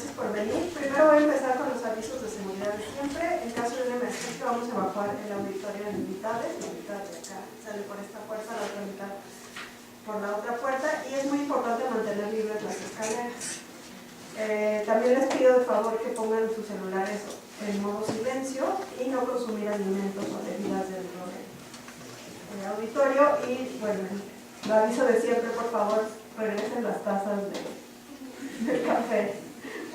gracias por venir. Primero voy a empezar con los avisos de seguridad de siempre. En caso de una emergencia vamos a evacuar el auditorio en mitades. La mitad de acá sale por esta puerta, la otra mitad por la otra puerta. Y es muy importante mantener libres las escaleras. También les pido de favor que pongan sus celulares en modo silencio y no consumir alimentos o bebidas dentro del auditorio. Y bueno, el aviso de siempre, por favor, regresen las tazas del café,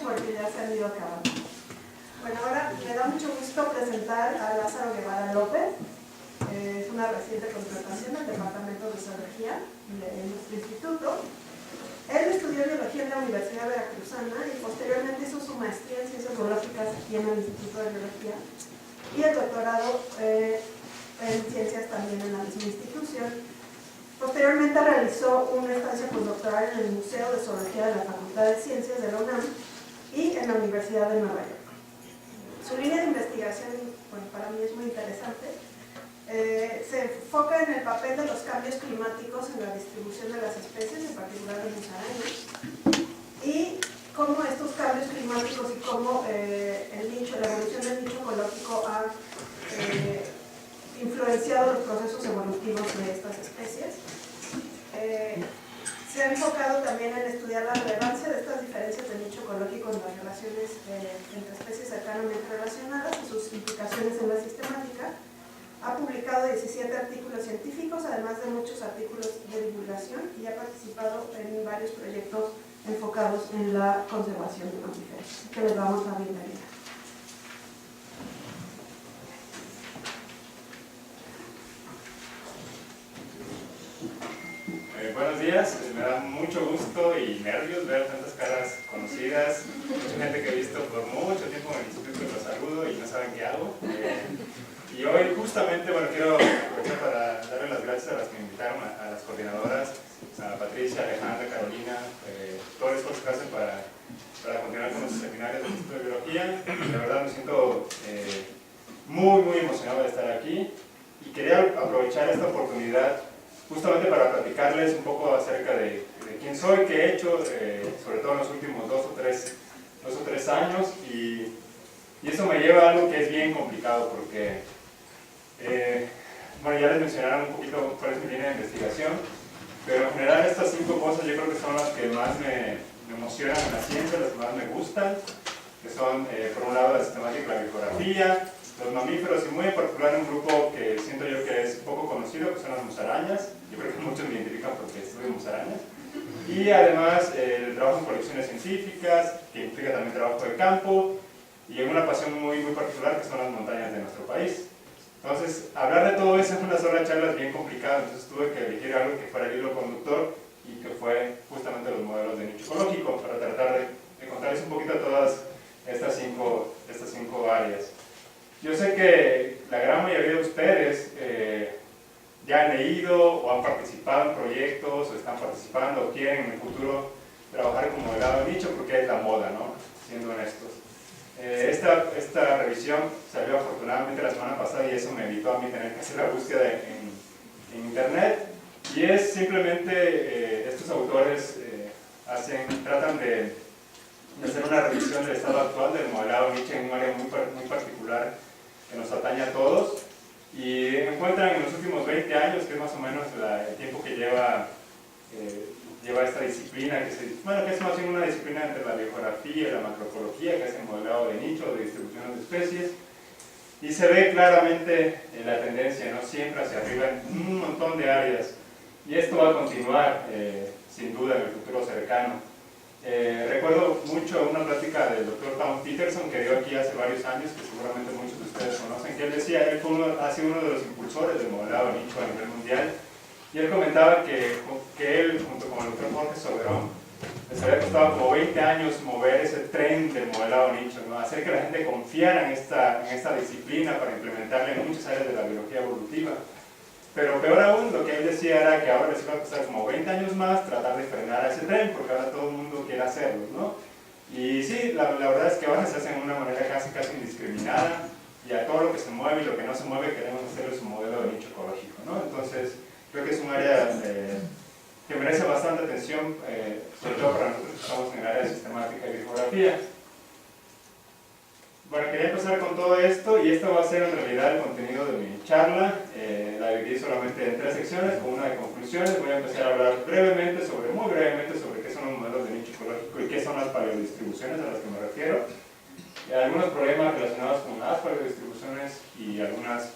porque ya se han ido acabando. Bueno, ahora me da mucho gusto presentar a Lázaro Guevara López. Es una reciente contratación del Departamento de Zoología de nuestro instituto. Él estudió biología en la Universidad Veracruzana y posteriormente hizo su maestría en ciencias biológicas aquí en el Instituto de Biología y el doctorado en ciencias también en la misma institución. Posteriormente realizó una estancia postdoctoral en el Museo de Zoología de la Facultad de Ciencias de la UNAM y en la Universidad de Nueva York. Su línea de investigación, bueno, para mí es muy interesante. Se enfoca en el papel de los cambios climáticos en la distribución de las especies, en particular de musarañas, y cómo estos cambios climáticos y cómo la evolución del nicho ecológico ha influenciado los procesos evolutivos de estas especies. Se ha enfocado también en estudiar la relevancia de estas diferencias de nicho ecológico en las relaciones entre especies cercanamente relacionadas y sus implicaciones en la sistemática. Ha publicado 17 artículos científicos, además de muchos artículos de divulgación, y ha participado en varios proyectos enfocados en la conservación de mamíferos. Así que les damos la bienvenida. Buenos días, me da mucho gusto y nervios ver tantas caras conocidas, mucha gente que he visto por mucho tiempo en el instituto que los saludo y no saben qué hago. Y hoy justamente, bueno, quiero aprovechar para darle las gracias a las que me invitaron, a las coordinadoras, a Patricia, Alejandra, Carolina, todo el esfuerzo que hacen para continuar con los seminarios del Instituto de Biología. La verdad me siento muy emocionado de estar aquí y quería aprovechar esta oportunidad justamente para platicarles un poco acerca de quién soy, qué he hecho, sobre todo en los últimos dos o tres años, y eso me lleva a algo que es bien complicado porque, bueno, ya les mencionaron un poquito cuál es mi línea de investigación, pero en general estas 5 cosas yo creo que son las que más me emocionan en la ciencia, las que más me gustan, que son, por un lado, la sistemática y la bibliografía, los mamíferos y muy en particular un grupo que siento yo que es poco conocido, que son las musarañas. Yo creo que muchos me identifican porque estudio musarañas. Y además el trabajo en colecciones científicas, que implica también trabajo de campo, y en una pasión muy particular que son las montañas de nuestro país. Entonces, hablar de todo eso en una sola charla es bien complicado, entonces tuve que elegir algo que fuera el hilo conductor y que fue justamente los modelos de nicho ecológico, para tratar de contarles un poquito todas estas cinco áreas. Yo sé que la gran mayoría de ustedes ya han leído o han participado en proyectos o están participando o quieren en el futuro trabajar como modelado de nicho porque es la moda, ¿no? Siendo honestos. Esta revisión salió afortunadamente la semana pasada y eso me evitó a mí tener que hacer la búsqueda en internet, y es simplemente estos autores tratan de hacer una revisión del estado actual del modelado nicho en un área muy particular que nos atañe a todos, y encuentran en los últimos 20 años, que es más o menos el tiempo que lleva esta disciplina, que es más bien una disciplina entre la biogeografía y la macroecología, que es el modelado de nicho, de distribución de especies, y se ve claramente la tendencia, ¿no? Siempre hacia arriba en un montón de áreas, y esto va a continuar sin duda en el futuro cercano. Recuerdo mucho una plática del Dr. Tom Peterson que dio aquí hace varios años, que seguramente muchos de ustedes conocen, que él decía, él ha sido uno de los impulsores del modelado de nicho a nivel mundial, y él comentaba que él, junto con el Dr. Jorge Soberón, les había costado como 20 años mover ese tren del modelado nicho, ¿no? Hacer que la gente confiara en esta disciplina para implementarla en muchas áreas de la biología evolutiva. Pero peor aún, lo que él decía era que ahora les iba a costar como 20 años más tratar de frenar a ese tren, porque ahora todo el mundo quiere hacerlo, ¿no? Y sí, la verdad es que ahora se hace de una manera casi indiscriminada, y a todo lo que se mueve y lo que no se mueve queremos hacerles un modelo de nicho ecológico, ¿no? Entonces, creo que es un área que merece bastante atención, sobre todo para nosotros que estamos en el área de sistemática y bibliografía. Bueno, quería empezar con todo esto y esto va a ser en realidad el contenido de mi charla. La dividí solamente en 3 secciones con una de conclusiones. Voy a empezar a hablar brevemente, muy brevemente, sobre qué son los modelos de nicho ecológico y qué son las paleodistribuciones a las que me refiero. Algunos problemas relacionados con las paleodistribuciones y algunas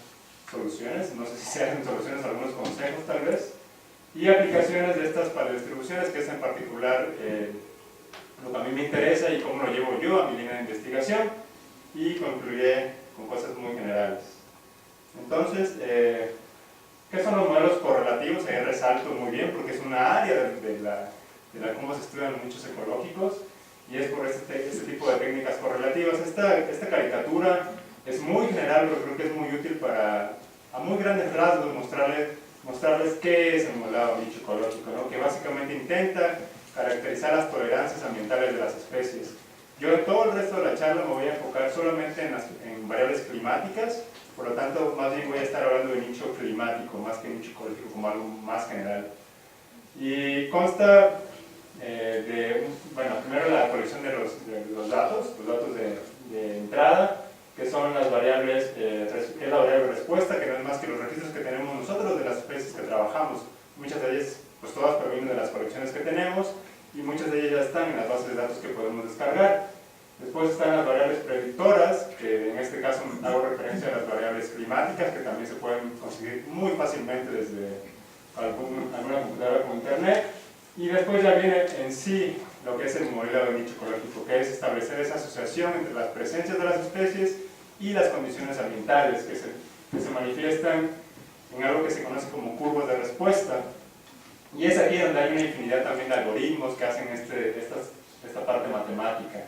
soluciones, no sé si sean soluciones, algunos consejos tal vez, y aplicaciones de estas paleodistribuciones, que es en particular lo que a mí me interesa y cómo lo llevo yo a mi línea de investigación, y concluiré con cosas muy generales. Entonces, ¿qué son los modelos correlativos? Ahí resalto muy bien porque es una área de cómo se estudian los nichos ecológicos, y es por este tipo de técnicas correlativas. Esta caricatura es muy general, pero creo que es muy útil para, a muy grandes rasgos, mostrarles qué es el modelado nicho ecológico, ¿no? Que básicamente intenta caracterizar las tolerancias ambientales de las especies. Yo en todo el resto de la charla me voy a enfocar solamente en variables climáticas, por lo tanto más bien voy a estar hablando de nicho climático más que nicho ecológico como algo más general. Y consta bueno, primero la colección de los datos de entrada, que son las variables, que es la variable respuesta, que no es más que los registros que tenemos nosotros de las especies que trabajamos. Muchas de ellas, pues todas provienen de las colecciones que tenemos, y muchas de ellas ya están en las bases de datos que podemos descargar. Después están las variables predictoras, que en este caso hago referencia a las variables climáticas, que también se pueden conseguir muy fácilmente desde alguna computadora con internet. Y después ya viene en sí lo que es el modelado de nicho ecológico, que es establecer esa asociación entre las presencias de las especies y las condiciones ambientales que se manifiestan en algo que se conoce como curvas de respuesta. Y es aquí donde hay una infinidad también de algoritmos que hacen esta parte matemática.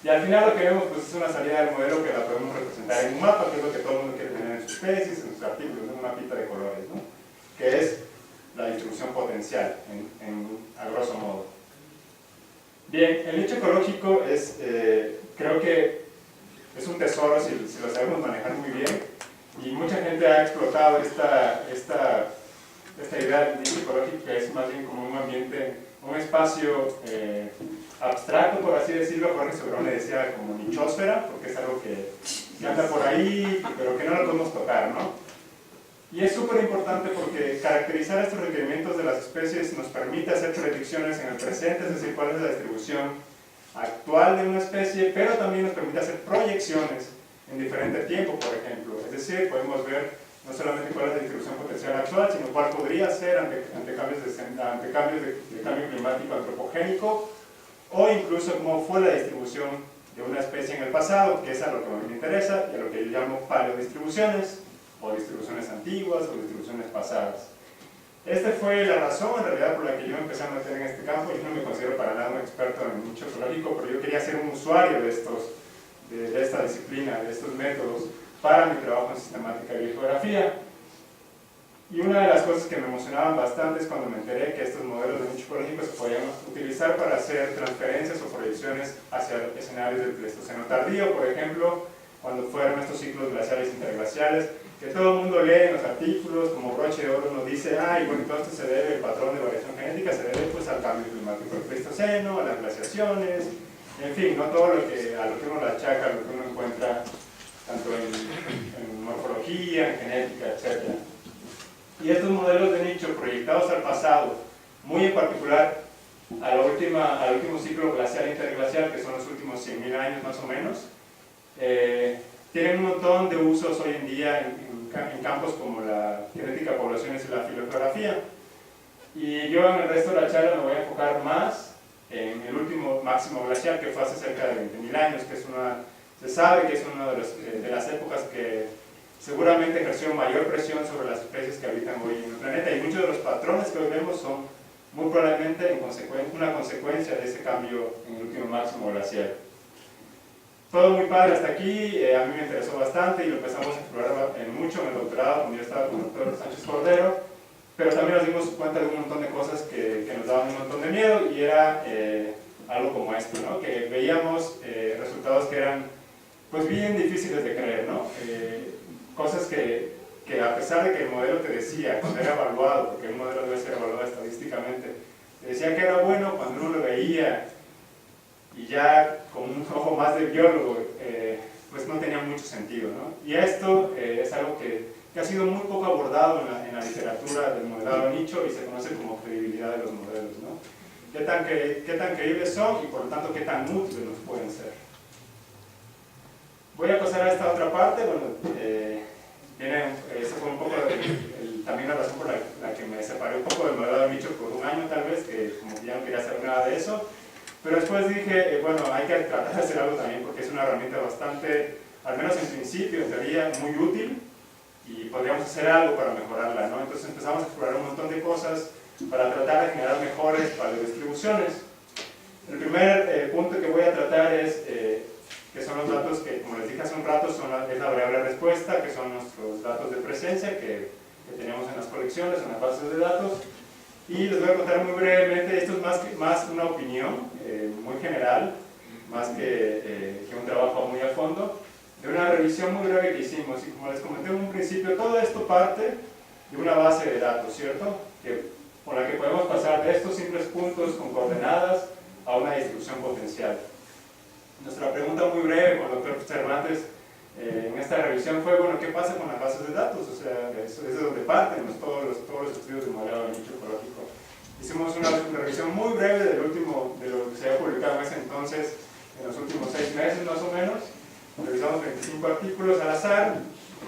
Y al final lo que vemos pues, es una salida del modelo que la podemos representar en un mapa, que es lo que todo el mundo quiere tener en sus tesis, en sus artículos, en un mapita de colores, ¿no? Que es la distribución potencial, a grosso modo. Bien, el nicho ecológico es, creo que es un tesoro si lo sabemos manejar muy bien, y mucha gente ha explotado esta idea del nicho ecológico, que es más bien como un ambiente, un espacio abstracto, por así decirlo. Jorge Soberón le decía como nichósfera, porque es algo que anda por ahí, pero que no lo podemos tocar, ¿no? Y es súper importante porque caracterizar estos requerimientos de las especies nos permite hacer predicciones en el presente, es decir, cuál es la distribución actual de una especie, pero también nos permite hacer proyecciones en diferente tiempo, por ejemplo. Es decir, podemos ver no solamente cuál es la distribución potencial actual, sino cuál podría ser ante cambios de cambio climático antropogénico, o incluso cómo fue la distribución de una especie en el pasado, que es a lo que a mí me interesa, y a lo que yo llamo paleodistribuciones, o distribuciones antiguas, o distribuciones pasadas. Esta fue la razón, en realidad, por la que yo empecé a meter en este campo. Yo no me considero para nada un experto en el nicho ecológico, pero yo quería ser un usuario de esta disciplina, de estos métodos, para mi trabajo en sistemática y geografía. Y una de las cosas que me emocionaban bastante es cuando me enteré que estos modelos de nicho ecológico se podían utilizar para hacer transferencias o proyecciones hacia escenarios del Pleistoceno tardío, por ejemplo, cuando fueron estos ciclos glaciales interglaciales, que todo el mundo lee en los artículos, como broche de oro nos dice, y bueno, todo esto se debe, el patrón de variación genética se debe pues al cambio climático del Pleistoceno, a las glaciaciones, en fin, no todo a lo que uno le achaca, a lo que uno encuentra tanto en morfología, en genética, etc. Y estos modelos de nicho proyectados al pasado, muy en particular al último ciclo glacial interglacial, que son los últimos 100.000 años más o menos, tienen un montón de usos hoy en día en campos como la genética de poblaciones y la filogeografía. Y yo en el resto de la charla me voy a enfocar más en el último máximo glacial, que fue hace cerca de 20.000 años, que se sabe que es una de las épocas que seguramente ejerció mayor presión sobre las especies que habitan hoy en el planeta, y muchos de los patrones que hoy vemos son muy probablemente una consecuencia de ese cambio en el último máximo glacial. Todo muy padre hasta aquí, a mí me interesó bastante y lo empezamos a explorar mucho en el doctorado cuando yo estaba con el doctor Sánchez Cordero, pero también nos dimos cuenta de un montón de cosas que nos daban un montón de miedo, y era algo como esto, ¿no? Que veíamos resultados que eran pues bien difíciles de creer, ¿no? Cosas que a pesar de que el modelo te decía, cuando era evaluado, porque un modelo debe ser evaluado estadísticamente, te decía que era bueno cuando uno lo veía y ya con un ojo más de biólogo pues no tenía mucho sentido, ¿no? Y esto es algo que ha sido muy poco abordado en la literatura del modelado de nicho y se conoce como credibilidad de los modelos, ¿no? ¿Qué tan creíbles son y por lo tanto qué tan útiles nos pueden ser? Voy a pasar a esta otra parte. Bueno, esa fue un poco también la razón por la que me separé un poco del modelado de nicho por un año tal vez, que como que ya no quería hacer nada de eso. Pero después dije, bueno, hay que tratar de hacer algo también porque es una herramienta bastante, al menos en principio, en teoría, muy útil y podríamos hacer algo para mejorarla, ¿no? Entonces empezamos a explorar un montón de cosas para tratar de generar mejores paleodistribuciones. El primer punto que voy a tratar es que son los datos que, como les dije hace un rato, es la variable respuesta, que son nuestros datos de presencia que tenemos en las colecciones, en las bases de datos. Y les voy a contar muy brevemente, esto es más una opinión muy general, más que un trabajo muy a fondo, de una revisión muy breve que hicimos. Y como les comenté en un principio, todo esto parte de una base de datos, ¿cierto? Con la que podemos pasar de estos simples puntos con coordenadas a una distribución potencial. Nuestra pregunta muy breve con el doctor Cervantes en esta revisión fue, bueno, ¿qué pasa con las bases de datos? O sea, eso es de donde parten todos los estudios de modelado de nicho ecológico. Hicimos una revisión muy breve de lo que se había publicado en ese entonces, en los últimos 6 meses más o menos. Revisamos 25 artículos al azar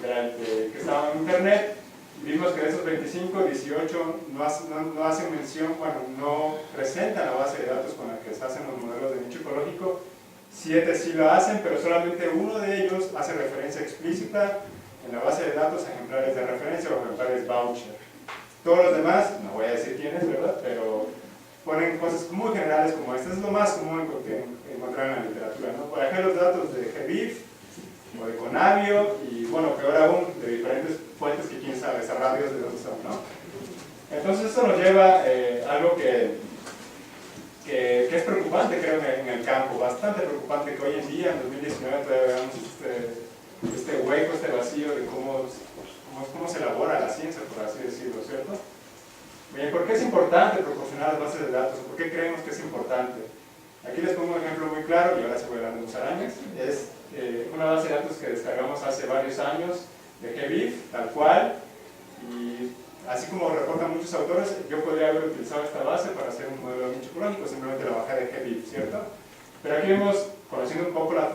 que estaban en internet. Vimos que de esos 25, 18 no hacen mención, bueno, no presentan la base de datos con la que se hacen los modelos de nicho ecológico. 7 sí lo hacen, pero solamente uno de ellos hace referencia explícita en la base de datos a ejemplares de referencia o ejemplares voucher. Todos los demás, no voy a decir quiénes, ¿verdad? Pero ponen cosas muy generales como esta. Es lo más común que encontrar en la literatura, ¿no? Por ejemplo, los datos de GBIF o de Conavio y, bueno, peor aún, de diferentes fuentes que quién sabe, sabrá Dios de dónde son, ¿no? Entonces esto nos lleva a algo que es preocupante, creo, en el campo, bastante preocupante, que hoy en día, en 2019, todavía veamos este hueco, este vacío de cómo se elabora la ciencia, por así decirlo, ¿cierto? Bien, ¿por qué es importante proporcionar las bases de datos? ¿Por qué creemos que es importante? Aquí les pongo un ejemplo muy claro, y ahora se voy dando musarañas. Es una base de datos que descargamos hace varios años de GBIF, tal cual, y así como reportan muchos autores, yo podría haber utilizado esta base para hacer un modelo de nicho ecológico, simplemente la bajé de GBIF, ¿cierto? Pero aquí vemos, conociendo un poco la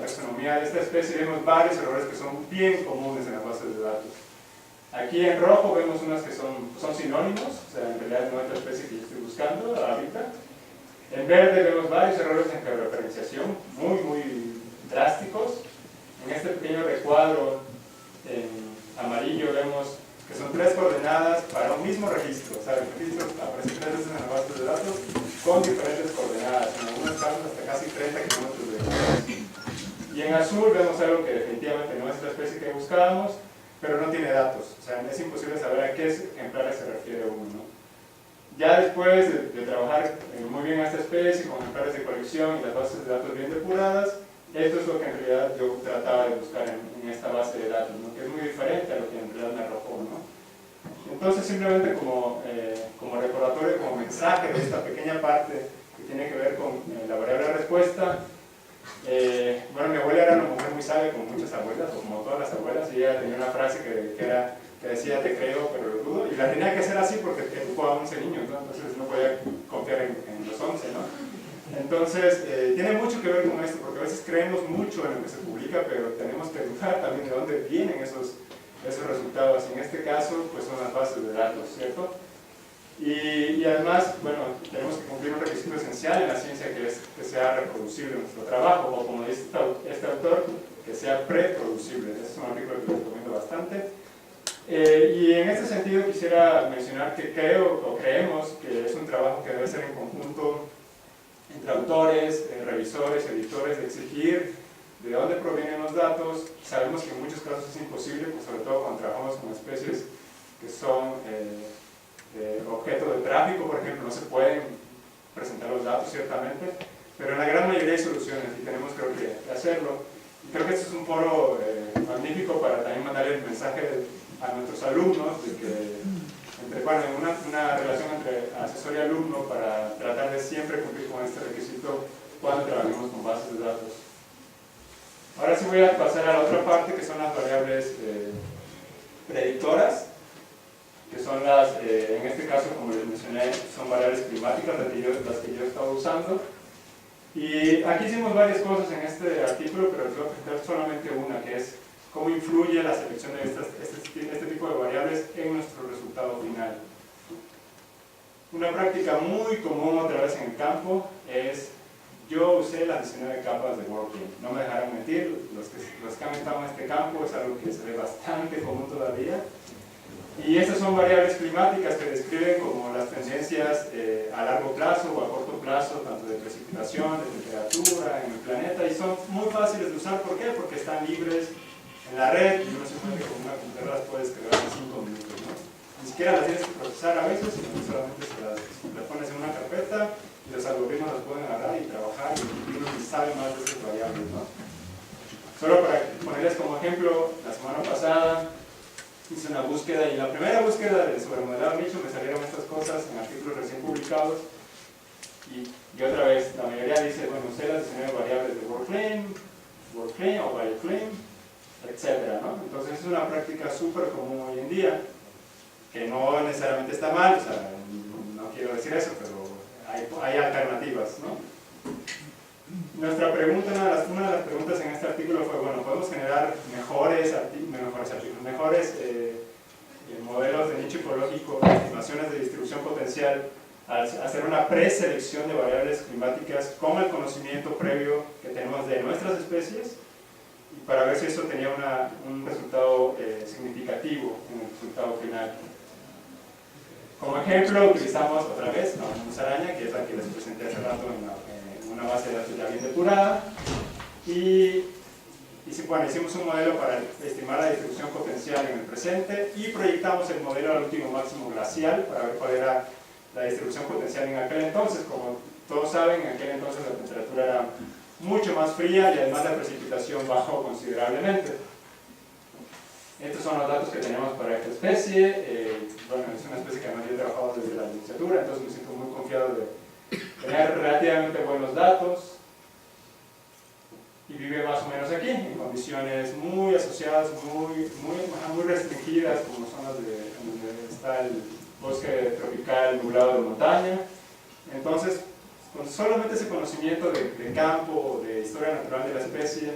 taxonomía de esta especie, vemos varios errores que son bien comunes en las bases de datos. Aquí en rojo vemos unas que son sinónimos, o sea, en realidad no es la especie que yo estoy buscando ahorita. En verde vemos varios errores en georreferenciación, muy drásticos. En este pequeño recuadro en amarillo vemos que son 3 coordenadas para un mismo registro. O sea, el registro aparece 3 veces en la base de datos con diferentes coordenadas, en algunos casos hasta casi 30 kilómetros de distancia. Y en azul vemos algo que definitivamente no es la especie que buscábamos, pero no tiene datos. O sea, es imposible saber a qué ejemplares se refiere uno, ¿no? Ya después de trabajar muy bien a esta especie, con ejemplares de colección y las bases de datos bien depuradas, esto es lo que en realidad yo trataba de buscar en esta base de datos, ¿no? Que es muy diferente a lo que en realidad me arrojó, ¿no? Entonces, simplemente como recordatorio, como mensaje de esta pequeña parte que tiene que ver con la variable de respuesta, bueno, mi abuela era una mujer muy sabia, como muchas abuelas, o como todas las abuelas, y ella tenía una frase que decía, te creo, pero lo dudo, y la tenía que hacer así porque educó a 11 niños, ¿no? Entonces no podía confiar en los 11, ¿no? Entonces, tiene mucho que ver con esto, porque a veces creemos mucho en lo que se publica, pero tenemos que dudar también de dónde vienen esos resultados. Y en este caso, pues son las bases de datos, ¿cierto? Y además, bueno, tenemos que cumplir un requisito esencial en la ciencia, que es que sea reproducible nuestro trabajo, o como dice este autor, que sea preproducible. Ese es un artículo que les recomiendo bastante. Y en este sentido quisiera mencionar que creemos que es un trabajo que debe ser en conjunto entre autores, revisores, editores, de exigir de dónde provienen los datos. Sabemos que en muchos casos es imposible, pues sobre todo cuando trabajamos con especies que son objeto de tráfico, por ejemplo, no se pueden presentar los datos ciertamente, pero en la gran mayoría hay soluciones y tenemos, creo que, hacerlo. Y creo que este es un foro magnífico para también mandar el mensaje a nuestros alumnos de que una relación entre asesor y alumno para tratar de siempre cumplir con este requisito cuando trabajemos con bases de datos. Ahora sí voy a pasar a la otra parte, que son las variables predictoras, que son las, en este caso, como les mencioné, son variables climáticas las que yo he estado usando. Y aquí hicimos varias cosas en este artículo, pero les voy a presentar solamente una, que es cómo influye la selección de este tipo de variables en nuestro resultado final. Una práctica muy común otra vez en el campo es, yo usé las 19 capas de Working. No me dejarán mentir, los que han estado en este campo es algo que se ve bastante común todavía. Y estas son variables climáticas que describen como las tendencias a largo plazo o a corto plazo, tanto de precipitación, de temperatura en el planeta, y son muy fáciles de usar. ¿Por qué? Porque están libres en la red y uno se puede con una computadora las puedes descargar en 5 minutos, ¿no? Ni siquiera las tienes que procesar a veces, sino que solamente las pones en una carpeta y los algoritmos las pueden agarrar y trabajar y uno sabe más de esas variables, ¿no? Solo para ponerles como ejemplo, la semana pasada hice una búsqueda y en la primera búsqueda de sobre modelado nicho me salieron estas cosas en artículos recién publicados y otra vez la mayoría dice, bueno, usé las 19 variables de WorldClaim o BioClaim, etcétera, ¿no? Entonces es una práctica súper común hoy en día, que no necesariamente está mal, o sea, no quiero decir eso, pero hay alternativas, ¿no? Nuestra pregunta, una de las preguntas en este artículo fue, bueno, ¿podemos generar mejores modelos de nicho ecológico, estimaciones de distribución potencial, al hacer una preselección de variables climáticas con el conocimiento previo que tenemos de nuestras especies, y para ver si eso tenía un resultado significativo en el resultado final? Como ejemplo utilizamos otra vez la musaraña, que es la que les presenté hace rato en una base de datos ya bien depurada, y bueno, hicimos un modelo para estimar la distribución potencial en el presente y proyectamos el modelo al último máximo glacial para ver cuál era la distribución potencial en aquel entonces. Como todos saben, en aquel entonces la temperatura era mucho más fría y además la precipitación bajó considerablemente. Estos son los datos que tenemos para esta especie. Bueno, es una especie que además yo he trabajado desde la licenciatura, entonces me siento muy confiado de tener relativamente buenos datos. Y vive más o menos aquí, en condiciones muy asociadas, muy restringidas, como son las donde está el bosque tropical nublado de montaña. Entonces, con solamente ese conocimiento de campo, de historia natural de la especie,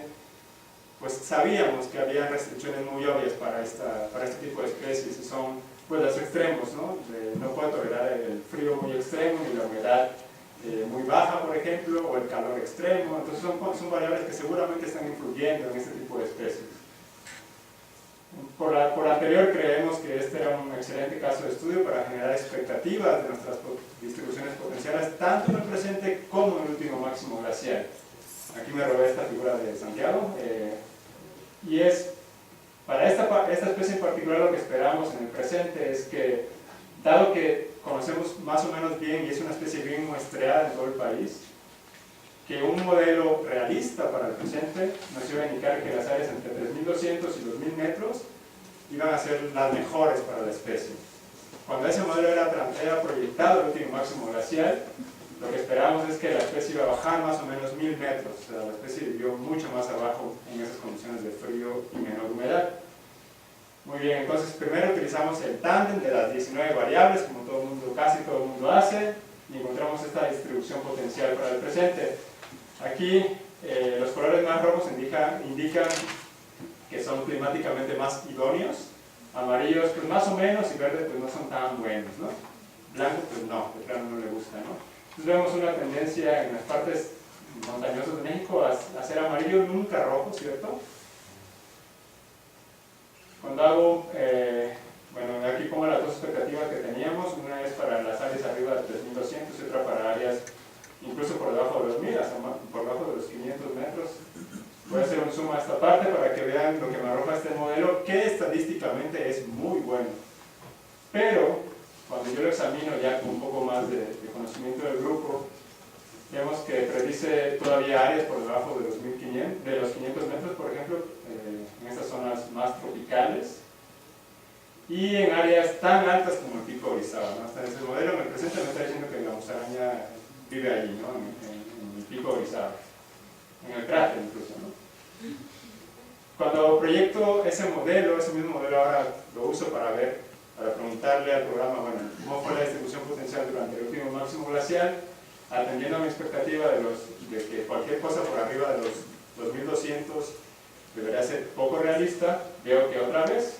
pues sabíamos que había restricciones muy obvias para este tipo de especies, y son pues los extremos, ¿no? No puede tolerar el frío muy extremo ni la humedad muy baja, por ejemplo, o el calor extremo. Entonces son variables que seguramente están influyendo en este tipo de especies. Por anterior creemos que este era un excelente caso de estudio para generar expectativas de nuestras distribuciones potenciales, tanto en el presente como en el último máximo glacial. Aquí me robé esta figura de Santiago, y es, para esta especie en particular, lo que esperamos en el presente es que, dado que conocemos más o menos bien y es una especie bien muestreada en todo el país, que un modelo realista para el presente nos iba a indicar que las áreas entre 3.200 y 2.000 metros iban a ser las mejores para la especie. Cuando ese modelo era proyectado el último máximo glacial, lo que esperábamos es que la especie iba a bajar más o menos 1.000 metros, o sea, la especie vivió mucho más abajo en esas condiciones de frío y menor humedad. Muy bien, entonces primero utilizamos el tándem de las 19 variables, como todo el mundo, casi todo el mundo hace, y encontramos esta distribución potencial para el presente. Aquí los colores más rojos indican que son climáticamente más idóneos, amarillos pues más o menos, y verdes pues no son tan buenos, ¿no? Blanco pues no, de plano no le gusta, ¿no? Entonces vemos una tendencia en las partes montañosas de México a ser amarillo, nunca rojo, ¿cierto? Cuando hago, bueno, aquí pongo las dos expectativas que teníamos, una es para las áreas arriba de 3.200 y otra para áreas incluso por debajo de los 1.000, hasta por debajo de los 500 metros. Voy a hacer un zoom a esta parte para que vean lo que me arroja este modelo, que estadísticamente es muy bueno. Pero, cuando yo lo examino ya con un poco más de conocimiento del grupo, vemos que predice todavía áreas por debajo de los 500 metros, por ejemplo, en estas zonas más tropicales, y en áreas tan altas como el Pico Orizaba, ¿no? Hasta en ese modelo me presenta, me está diciendo que la musaraña vive allí, ¿no? En el Pico Orizaba, en el cráter incluso, ¿no? Cuando proyecto ese mismo modelo ahora lo uso para preguntarle al programa, bueno, cómo fue la distribución potencial durante el último máximo glacial, atendiendo a mi expectativa de que cualquier cosa por arriba de los 2200 debería ser poco realista. Veo que otra vez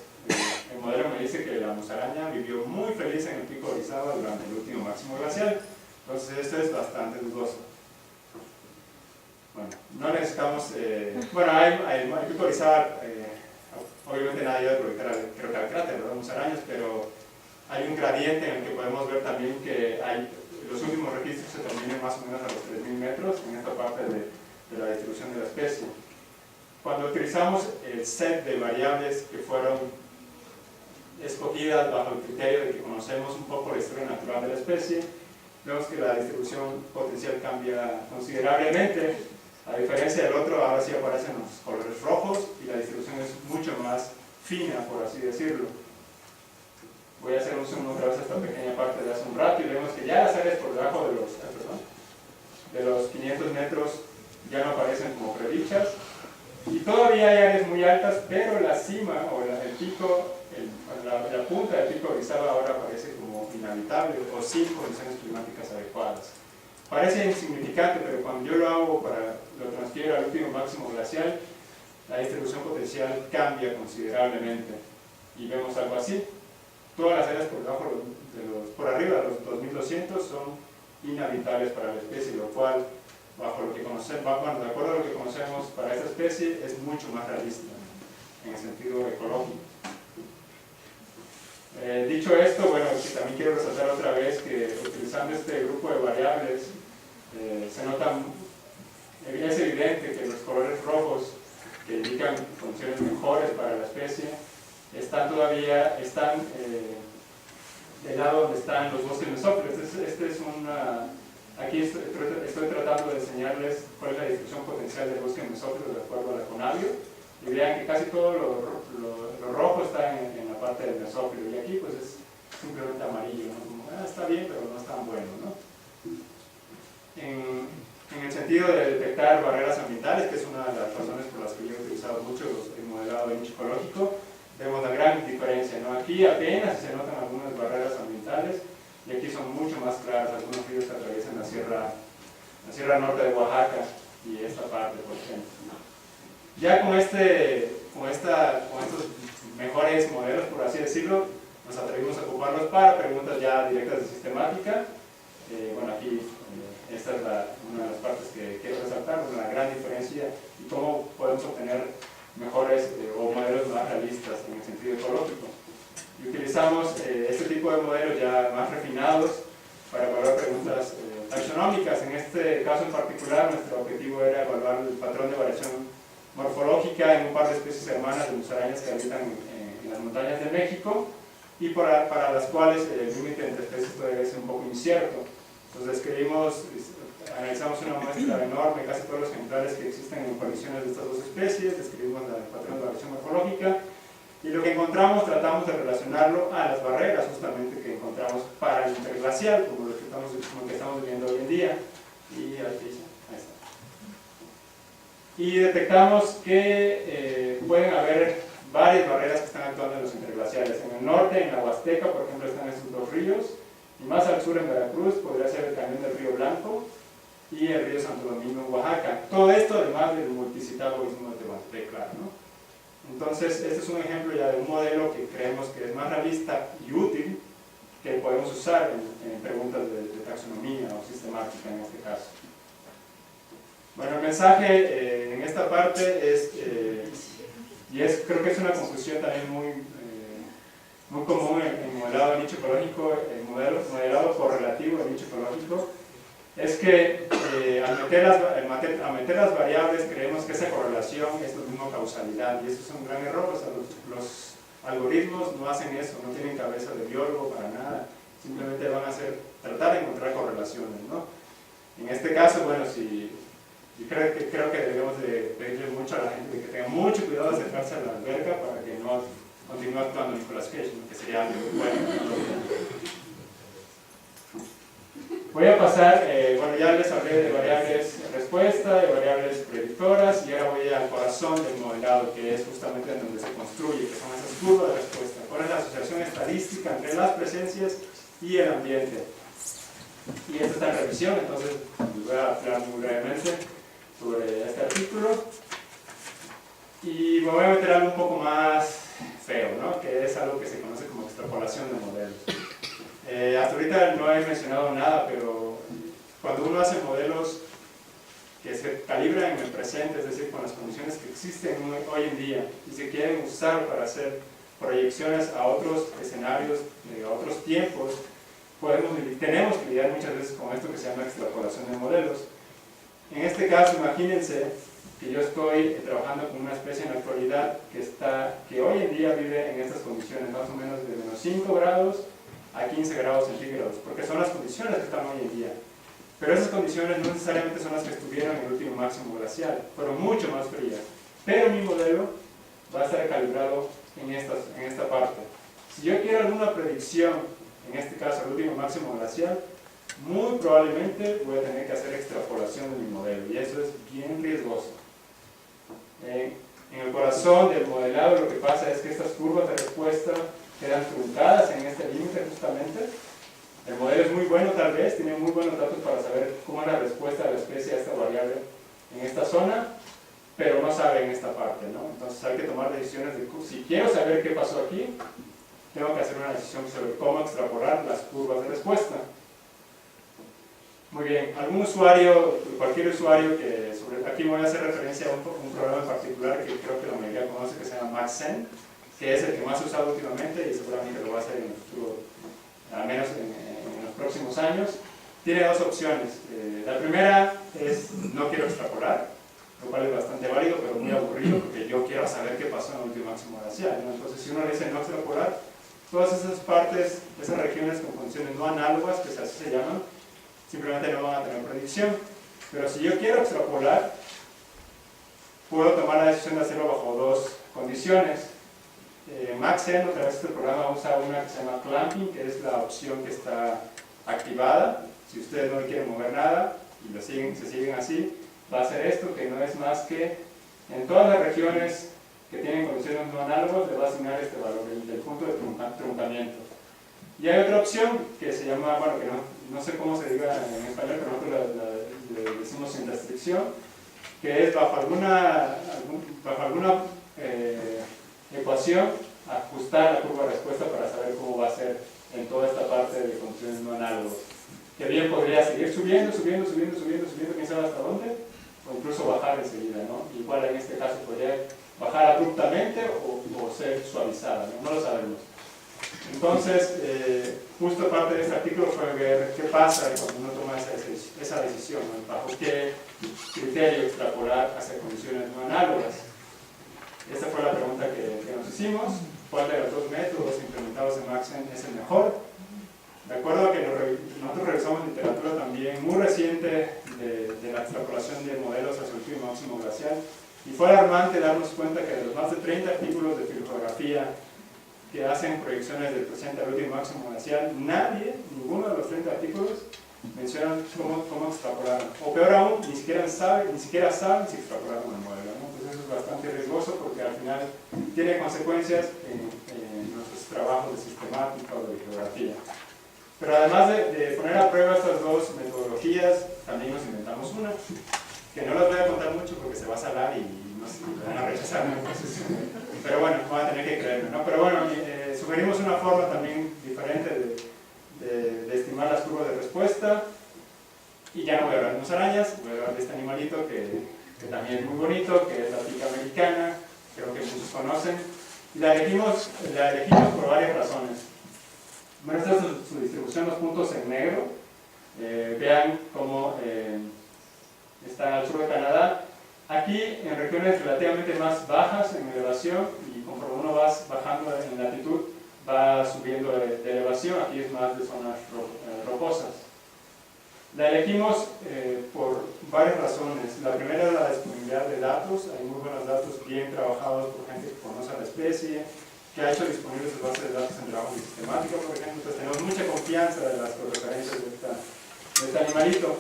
el modelo me dice que la musaraña vivió muy feliz en el pico Orizaba durante el último máximo glacial. Entonces esto es bastante dudoso. Bueno, no necesitamos... bueno, el pico Orizaba, obviamente nadie va a proyectar creo que al cráter de las musarañas, pero hay un gradiente en el que podemos ver también que los últimos registros se terminan más o menos a los 3000 metros en esta parte de la distribución de la especie. Cuando utilizamos el set de variables que fueron escogidas bajo el criterio de que conocemos un poco la historia natural de la especie, vemos que la distribución potencial cambia considerablemente. A diferencia del otro, ahora sí aparecen los colores rojos y la distribución es mucho más fina, por así decirlo. Voy a hacer un zoom otra vez a esta pequeña parte de hace un rato y vemos que ya las áreas por debajo de los 500 metros ya no aparecen como predichas. Y todavía hay áreas muy altas, pero la cima o el pico, la punta del pico Orizaba ahora aparece como inhabitable o sin condiciones climáticas adecuadas. Parece insignificante, pero cuando yo lo transfiero al último máximo glacial, la distribución potencial cambia considerablemente. Y vemos algo así. Todas las áreas por arriba de los 2200 son inhabitables para la especie, lo cual, de acuerdo a lo que conocemos para esta especie, es mucho más realista en el sentido ecológico. Dicho esto, bueno, también quiero resaltar otra vez que utilizando este grupo de variables es evidente que los colores rojos que indican condiciones mejores para la especie están del lado donde están los bosques mesófilos. Aquí estoy tratando de enseñarles cuál es la distribución potencial del bosque mesófilo de acuerdo a la Conavio, y vean que casi todo lo rojo está en la parte del mesófilo, y aquí pues es simplemente amarillo, ¿no? Como, está bien, pero no es tan bueno, ¿no? En el sentido de detectar barreras ambientales, que es una de las razones por las que yo he utilizado mucho el modelado de nicho ecológico, vemos la gran diferencia, ¿no? Aquí apenas se notan algunas barreras ambientales y aquí son mucho más claras, algunos ríos que atraviesan la sierra norte de Oaxaca y esta parte, por ejemplo. Ya con estos mejores modelos, por así decirlo, nos atrevimos a ocuparlos para preguntas ya directas de sistemática. Bueno, aquí esta es una de las partes que quiero resaltar, la gran diferencia y cómo podemos obtener mejores o modelos más realistas en el sentido ecológico. Y utilizamos este tipo de modelos ya más refinados para evaluar preguntas taxonómicas. En este caso en particular, nuestro objetivo era evaluar el patrón de variación morfológica en un par de especies hermanas de musarañas que habitan en las montañas de México y para las cuales el límite entre especies todavía es un poco incierto. Entonces analizamos una muestra enorme, casi todos los ejemplares que existen en coaliciones de estas dos especies, describimos el patrón de variación morfológica y lo que encontramos tratamos de relacionarlo a las barreras justamente que encontramos para el interglacial, como lo que estamos viviendo hoy en día. Y ahí está. Y detectamos que pueden haber varias barreras que están actuando en los interglaciales. En el norte, en la Huasteca, por ejemplo, están estos dos ríos, y más al sur, en Veracruz, podría ser el cañón del río Blanco y el río Santo Domingo en Oaxaca. Todo esto además del multicitado istmo de Tehuantepec, claro, ¿no? Entonces, este es un ejemplo ya de un modelo que creemos que es más realista y útil, que podemos usar en preguntas de taxonomía o sistemática en este caso. Bueno, el mensaje en esta parte es, creo que es una conclusión también muy común en modelado de nicho ecológico, el modelado correlativo de nicho ecológico, es que al meter las variables creemos que esa correlación es lo mismo causalidad, y eso es un gran error. O sea, los algoritmos no hacen eso, no tienen cabeza de biólogo para nada, simplemente van a tratar de encontrar correlaciones, ¿no? En este caso, bueno, creo que debemos de pedirle mucho a la gente de que tenga mucho cuidado de acercarse a la alberca para que no continúe actuando Nicolas Cage, ¿no? Que sería algo muy bueno. Voy a pasar, bueno, ya les hablé de variables respuesta, de variables predictoras, y ahora voy al corazón del modelado, que es justamente en donde se construye, que son esas curvas de respuesta. ¿Cuál es la asociación estadística entre las presencias y el ambiente? Y esto está en revisión, entonces les voy a hablar muy brevemente sobre este artículo. Y me voy a meter algo un poco más feo, ¿no? Que es algo que se conoce como extrapolación de modelos. Hasta ahorita no he mencionado nada, pero cuando uno hace modelos que se calibran en el presente, es decir, con las condiciones que existen hoy en día y se quieren usar para hacer proyecciones a otros escenarios, a otros tiempos, tenemos que lidiar muchas veces con esto que se llama extrapolación de modelos. En este caso, imagínense que yo estoy trabajando con una especie en la actualidad que hoy en día vive en estas condiciones, más o menos de menos 5 grados a 15 grados centígrados, porque son las condiciones que están hoy en día. Pero esas condiciones no necesariamente son las que estuvieron en el último máximo glacial, fueron mucho más frías. Pero mi modelo va a estar calibrado en esta parte. Si yo quiero alguna predicción, en este caso el último máximo glacial, muy probablemente voy a tener que hacer extrapolación de mi modelo, y eso es bien riesgoso. En el corazón del modelado lo que pasa es que estas curvas de respuesta quedan truncadas en este límite justamente. El modelo es muy bueno tal vez, tiene muy buenos datos para saber cómo es la respuesta de la especie a esta variable en esta zona, pero no sabe en esta parte, ¿no? Entonces hay que tomar decisiones de, si quiero saber qué pasó aquí, tengo que hacer una decisión sobre cómo extrapolar las curvas de respuesta. Muy bien, algún usuario, cualquier usuario que, aquí voy a hacer referencia a un programa en particular que creo que la mayoría conoce, que se llama Maxent, que es el que más he usado últimamente y seguramente lo va a hacer en el futuro, al menos en los próximos años. Tiene dos opciones. La primera es no quiero extrapolar, lo cual es bastante válido, pero muy aburrido, porque yo quiero saber qué pasó en el último máximo glacial, ¿no? Entonces, si uno le dice no extrapolar, todas esas partes, esas regiones con condiciones no análogas, que así se llaman, simplemente no van a tener predicción. Pero si yo quiero extrapolar, puedo tomar la decisión de hacerlo bajo dos condiciones. Maxent, otra vez este programa usa una que se llama clamping, que es la opción que está activada. Si ustedes no le quieren mover nada y se siguen así, va a hacer esto, que no es más que en todas las regiones que tienen condiciones no análogas le va a asignar este valor, el punto de truncamiento. Y hay otra opción que se llama, bueno, que no sé cómo se diga en español, pero nosotros le decimos sin restricción, que es bajo alguna ecuación ajustar la curva de respuesta para saber cómo va a ser en toda esta parte de condiciones no análogas. Que bien podría seguir subiendo, quién sabe hasta dónde, o incluso bajar enseguida, ¿no? Igual en este caso podría bajar abruptamente o ser suavizada, ¿no? No lo sabemos. Entonces, justo parte de este artículo fue ver qué pasa cuando uno toma esa decisión, ¿no? Bajo qué criterio extrapolar hacia condiciones no análogas. Esta fue la pregunta que nos hicimos. ¿Cuál de los dos métodos implementados en Maxent es el mejor? De acuerdo a que nosotros revisamos literatura también muy reciente de la extrapolación de modelos hacia el último máximo glacial, y fue alarmante darnos cuenta que de los más de 30 artículos de filografía que hacen proyecciones del presente al último máximo glacial, ninguno de los 30 artículos mencionan cómo extrapolar, o peor aún, ni siquiera saben si extrapolaron el modelo, ¿no? Entonces eso es bastante riesgoso porque al final tiene consecuencias en nuestros trabajos de sistemática o de bibliografía. Pero además de poner a prueba estas dos metodologías, también nos inventamos una, que no las voy a contar mucho porque se va a salar y no sé, van a rechazar. Pero bueno, van a tener que creerme, ¿no? Pero bueno, sugerimos una forma también diferente de estimar las curvas de respuesta. Y ya no voy a hablar de musarañas, voy a hablar de este animalito que también es muy bonito, que es la pica americana, creo que muchos conocen. Y la elegimos por varias razones. Muestra su distribución, los puntos en negro. Vean cómo está al sur de Canadá. Aquí en regiones relativamente más bajas en elevación, y conforme uno va bajando en latitud, va subiendo de elevación. Aquí es más de zonas rocosas. La elegimos por varias razones. La primera es la disponibilidad de datos. Hay muy buenos datos bien trabajados por gente que conoce a la especie, que ha hecho disponibles sus bases de datos en trabajo de sistemática, por ejemplo. Entonces tenemos mucha confianza de las referencias de de este animalito,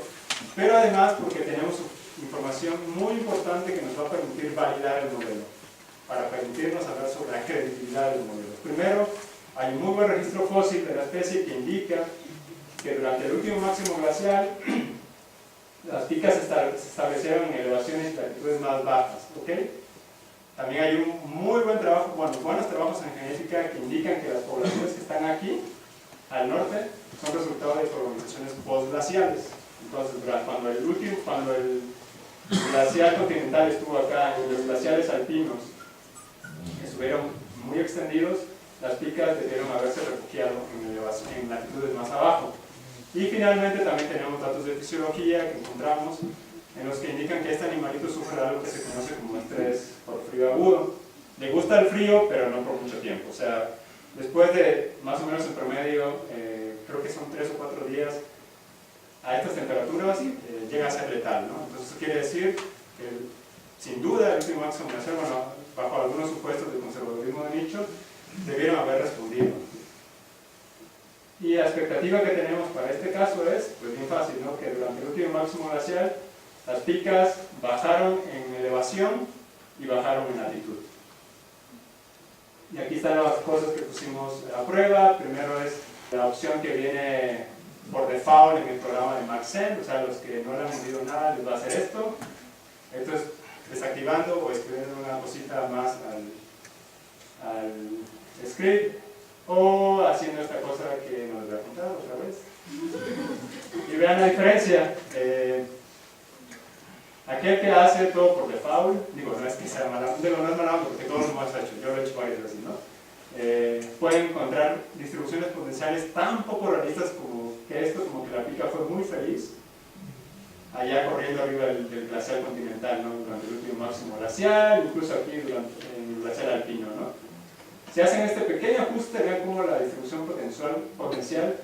pero además porque tenemos información muy importante que nos va a permitir validar el modelo, para permitirnos hablar sobre la credibilidad del modelo. Primero, hay un muy buen registro fósil de la especie que indica que durante el último máximo glacial las picas se establecieron en elevaciones y latitudes más bajas, ¿ok? También hay un muy buen trabajo, buenos trabajos en genética que indican que las poblaciones que están aquí, al norte, son resultado de colonizaciones postglaciales. Entonces, cuando el glacial continental estuvo acá, y los glaciales alpinos estuvieron muy extendidos, las picas debieron haberse refugiado en latitudes más abajo. Y finalmente también tenemos datos de fisiología que encontramos en los que indican que este animalito sufre de algo que se conoce como estrés por frío agudo. Le gusta el frío, pero no por mucho tiempo. O sea, después de más o menos en promedio, creo que son 3 o 4 días a estas temperaturas, llega a ser letal, ¿no? Entonces eso quiere decir que sin duda el último máximo glacial, bueno, bajo algunos supuestos del conservadurismo de nicho, debieron haber respondido. Y la expectativa que tenemos para este caso es, pues bien fácil, ¿no? Que durante el último máximo glacial las picas bajaron en elevación y bajaron en altitud. Y aquí están las cosas que pusimos a prueba. Primero es la opción que viene por default en el programa de Maxent, o sea, los que no le han vendido nada les va a hacer esto. Esto es desactivando o escribiendo una cosita más al script, o haciendo esta cosa que nos voy a contar otra vez. Y vean la diferencia. Aquel que hace todo por default, digo, no es que sea malo, no es malo porque todos lo hemos hecho, yo lo he hecho varias veces, ¿no? Pueden encontrar distribuciones potenciales tan poco realistas como que esto, como que la pica fue muy feliz allá corriendo arriba del glacial continental, ¿no? Durante el último máximo glacial, incluso aquí en el glacial alpino, ¿no? Si hacen este pequeño ajuste, vean cómo la distribución potencial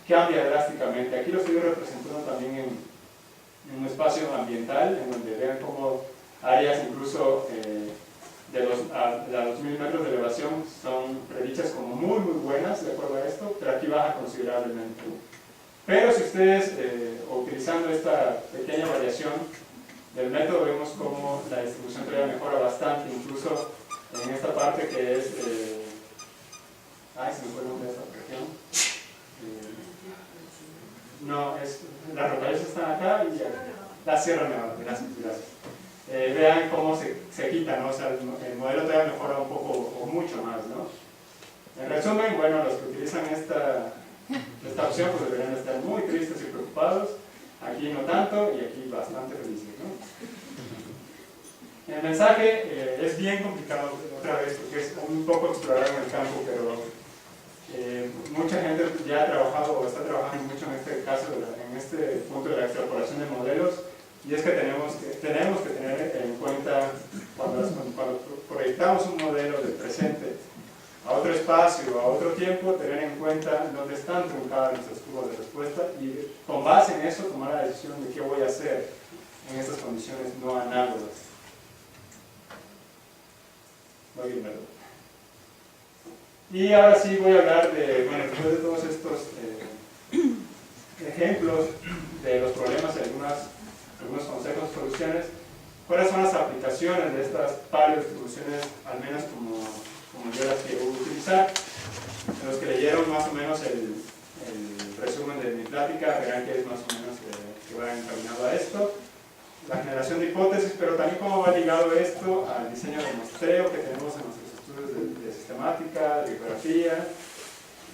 cambia drásticamente. Aquí lo estoy representando también en un espacio ambiental, en donde vean cómo áreas incluso a 2000 metros de elevación son predichas como muy buenas de acuerdo a esto, pero aquí baja considerablemente. Pero si ustedes, utilizando esta pequeña variación del método, vemos cómo la distribución todavía mejora bastante, incluso en esta parte que es, se me fue el nombre de esta región. No, las rocallosas están acá y la Sierra Nevada, gracias. Vean cómo se quita, ¿no? O sea, el modelo todavía mejora un poco o mucho más, ¿no? En resumen, bueno, los que utilizan esta opción pues deberían estar muy tristes y preocupados. Aquí no tanto y aquí bastante felices, ¿no? El mensaje es bien complicado otra vez porque es un poco explorar en el campo, pero mucha gente ya ha trabajado o está trabajando mucho en este caso, en este punto de la extrapolación de modelos, y es que tenemos que tener en cuenta cuando proyectamos un modelo del presente a otro espacio, a otro tiempo, tener en cuenta dónde están truncadas nuestras curvas de respuesta y con base en eso tomar la decisión de qué voy a hacer en estas condiciones no análogas. Muy bien, ¿verdad? Y ahora sí voy a hablar de, bueno, después de todos estos ejemplos de los problemas y algunos consejos, soluciones, cuáles son las aplicaciones de estas paleodistribuciones, al menos como yo las quiero utilizar. Los que leyeron más o menos el resumen de mi plática verán que es más o menos que va encaminado a esto. La generación de hipótesis, pero también cómo va ligado esto al diseño de muestreo que tenemos en nuestros estudios de sistemática, de geografía,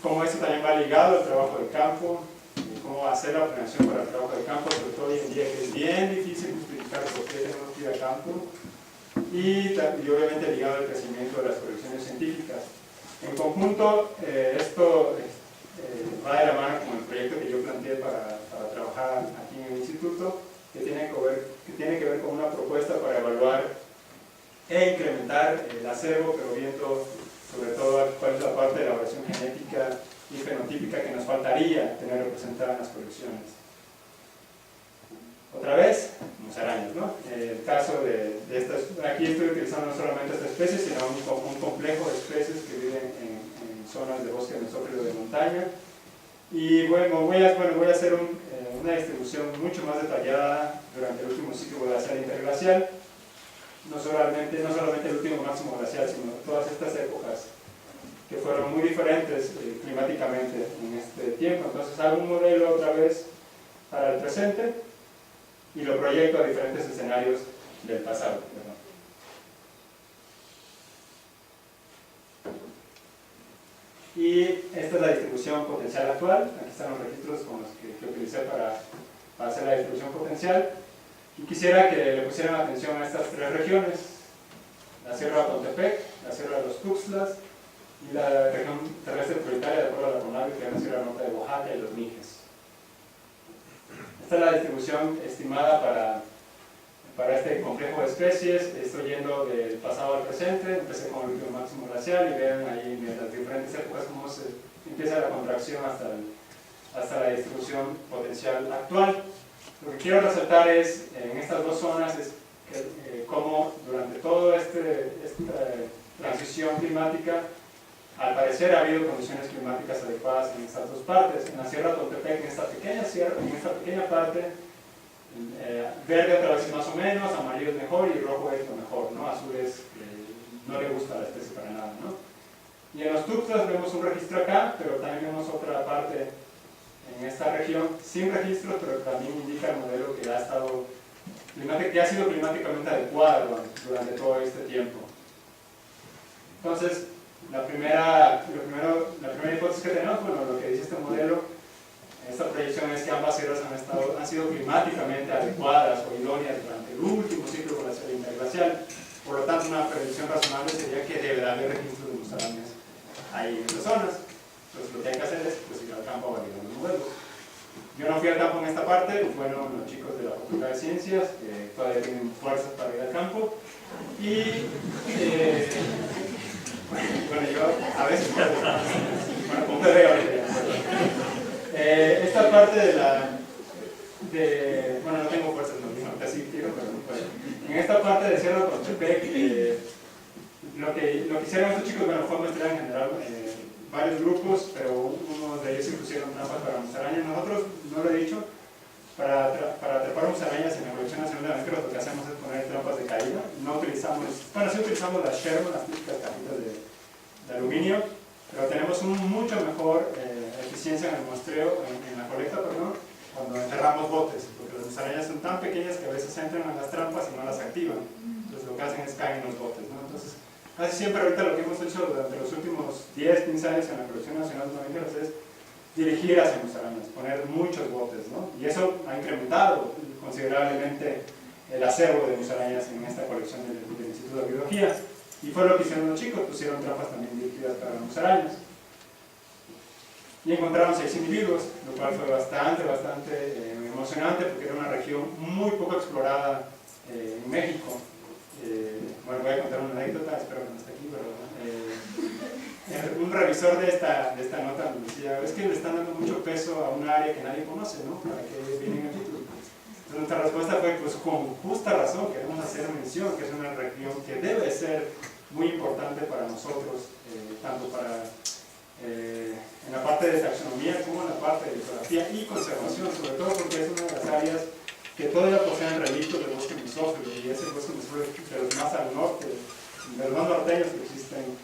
cómo esto también va ligado al trabajo de campo, y cómo hacer la planeación para el trabajo de campo, sobre todo hoy en día que es bien difícil justificar por qué tenemos que ir a campo, y obviamente ligado al crecimiento de las colecciones científicas. En conjunto, esto va de la mano con el proyecto que yo planteé para trabajar aquí en el instituto, que tiene que ver con una propuesta para evaluar e incrementar el acervo, pero viendo sobre todo cuál es la parte de la elaboración genética y fenotípica que nos faltaría tener representada en las colecciones. Otra vez, musarañas, ¿no? El caso de estas, aquí estoy utilizando no solamente esta especie, sino un complejo de especies que viven en zonas de bosque mesófilo de montaña. Y bueno, voy a hacer una distribución mucho más detallada durante el último ciclo glacial interglacial, no solamente el último máximo glacial, sino todas estas épocas que fueron muy diferentes climáticamente en este tiempo. Entonces hago un modelo otra vez para el presente y lo proyecto a diferentes escenarios del pasado. Y esta es la distribución potencial actual. Aquí están los registros con los que utilicé para hacer la distribución potencial. Y quisiera que le pusieran atención a estas tres regiones: la Sierra de Tontepec, la Sierra de los Tuxtlas y la región terrestre prioritaria de acuerdo a la CONAVI, que es la Sierra Norte de Oaxaca y los Mijes. Esta es la distribución estimada para este complejo de especies. Estoy yendo del pasado al presente, empecé con el último máximo glacial y vean ahí en las diferentes épocas cómo se empieza la contracción hasta la distribución potencial actual. Lo que quiero resaltar es, en estas dos zonas, es cómo durante toda esta transición climática, al parecer ha habido condiciones climáticas adecuadas en estas dos partes. En la Sierra Tontepec, en esta pequeña parte, verde otra vez más o menos, amarillo es mejor y rojo es lo mejor, ¿no? Azul es no le gusta a la especie para nada, ¿no? Y en los Tuxtlas vemos un registro acá, pero también vemos otra parte en esta región sin registros, pero también indica el modelo que ha sido climáticamente adecuado durante todo este tiempo. Entonces, la primera hipótesis que tenemos, bueno, lo que dice este modelo, esta proyección es que ambas sierras han sido climáticamente adecuadas o idóneas durante el último ciclo glacial e interglacial. Por lo tanto, una predicción razonable sería que deberá haber registros de musarañas ahí en esas zonas. Entonces, lo que hay que hacer es pues, ir al campo a validar los modelos. Yo no fui al campo en esta parte, fueron los chicos de la Facultad de Ciencias, que todavía tienen fuerzas para ir al campo. Y bueno, yo a veces bueno, con bebé ahorita. Esta parte bueno, no tengo fuerzas, no, casi tiro, pero bueno. En esta parte de Sierra Tontepec, lo que hicieron estos chicos, bueno, fue muestrear en general varios grupos, pero uno de ellos se pusieron trampas para musarañas. Nosotros, no lo he dicho, para trepar musarañas en la colección nacional de aventuras, lo que hacemos es poner trampas de caída. No utilizamos, bueno, sí utilizamos las Sherman, las típicas cajitas de aluminio, pero tenemos mucho mejor eficiencia en el muestreo, en la colecta, perdón, cuando enterramos botes, porque las musarañas son tan pequeñas que a veces entran en las trampas y no las activan. Entonces lo que hacen es caer en los botes, ¿no? Entonces, casi siempre ahorita lo que hemos hecho durante los últimos 10, 15 años en la Colección Nacional de Mamíferos es dirigir hacia musarañas, poner muchos botes, ¿no? Y eso ha incrementado considerablemente el acervo de musarañas en esta colección del Instituto de Biología. Y fue lo que hicieron los chicos, pusieron trampas también dirigidas para las musarañas. Y encontraron 6 individuos, lo cual fue bastante emocionante porque era una región muy poco explorada en México. Bueno, voy a contar una anécdota, espero que no esté aquí, pero un revisor de esta nota me decía, es que le están dando mucho peso a un área que nadie conoce, ¿no? ¿Para qué vienen el título? Entonces nuestra respuesta fue, pues con justa razón, queremos hacer mención que es una región que debe ser muy importante para nosotros, tanto para en la parte de taxonomía como en la parte de litografía y conservación, sobre todo porque es una de las áreas que todavía poseen relictos del bosque mesófilo, y ese bosque mesófilo de los más al norte, de los más norteños que existen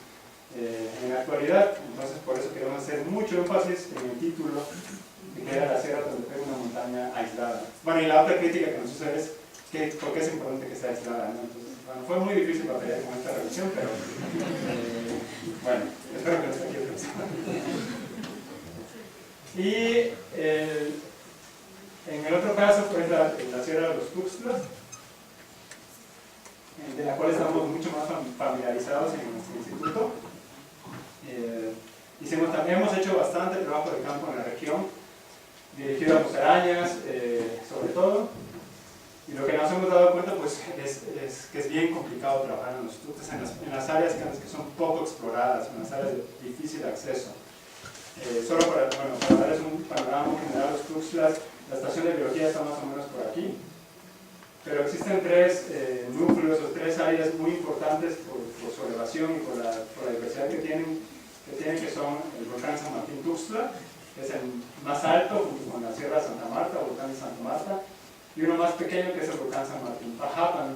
en la actualidad. Entonces por eso queremos hacer mucho énfasis en el título de que era la Sierra Tontepec, una montaña aislada. Bueno, y la otra crítica que nos sucede es que por qué es importante que sea aislada, ¿no? Entonces, bueno, fue muy difícil batallar con esta revisión, pero bueno, espero que no esté aquí otra vez. Y en el otro caso fue la Sierra de los Tuxtlas, de la cual estamos mucho más familiarizados en nuestro instituto. Hemos hecho bastante trabajo de campo en la región, dirigido a musarañas, sobre todo. Y lo que nos hemos dado cuenta pues, es que es bien complicado trabajar en los institutos, en las áreas que son poco exploradas, en las áreas de difícil acceso. Solo para darles un panorama general, los Tuxtlas, la estación de biología está más o menos por aquí, pero existen 3 núcleos o 3 áreas muy importantes por su elevación y por la diversidad que tienen, que son el volcán San Martín Tuxtla, que es el más alto, junto con la Sierra Santa Marta, el volcán de Santa Marta, y uno más pequeño que es el volcán San Martín Pajapan.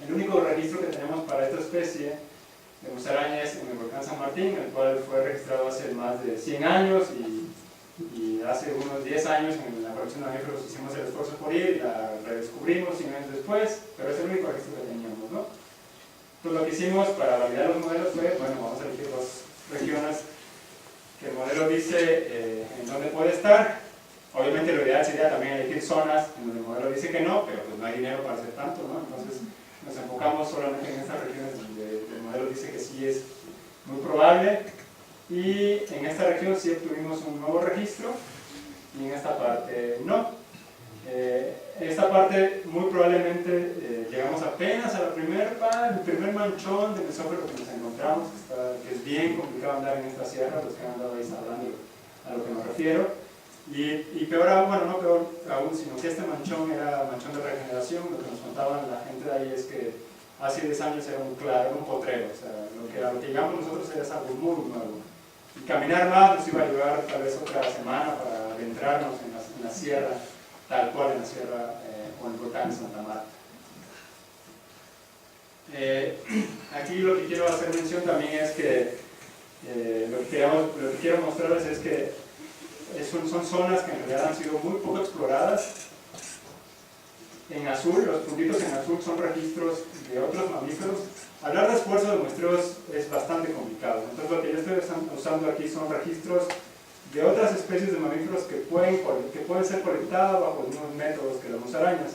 El único registro que tenemos para esta especie de musaraña es en el volcán San Martín, el cual fue registrado hace más de 100 años y hace unos 10 años en la colección de mamíferos hicimos el esfuerzo por ir y la redescubrimos 100 años después, pero es el único registro que teníamos, ¿no? Entonces lo que hicimos para validar los modelos fue, bueno, vamos a elegir dos regiones que el modelo dice en dónde puede estar. Obviamente lo ideal sería también elegir zonas en donde el modelo dice que no, pero pues no hay dinero para hacer tanto, ¿no? Entonces nos enfocamos solamente en estas regiones donde el modelo dice que sí es muy probable, y en esta región sí obtuvimos un nuevo registro y en esta parte no. En esta parte muy probablemente llegamos apenas a el primer manchón de mesófilo que nos encontramos, que es bien complicado andar en esta sierra, los que han andado ahí sabrán a lo que me refiero. Y peor aún, bueno, no peor aún, sino que este manchón era manchón de regeneración. Lo que nos contaban la gente de ahí es que hace 10 años era un claro, era un potrero, o sea, lo que llegamos nosotros era algo muy nuevo. Y caminar más nos iba a llevar tal vez otra semana para adentrarnos en la sierra, tal cual en la sierra con el volcán de Santa Marta. Aquí lo que quiero hacer mención también es que lo que quiero mostrarles es que son zonas que en realidad han sido muy poco exploradas. En azul, los puntitos en azul son registros de otros mamíferos. Hablar de esfuerzos de muestreos es bastante complicado, entonces lo que yo estoy usando aquí son registros de otras especies de mamíferos que pueden ser colectadas bajo los mismos métodos que las musarañas.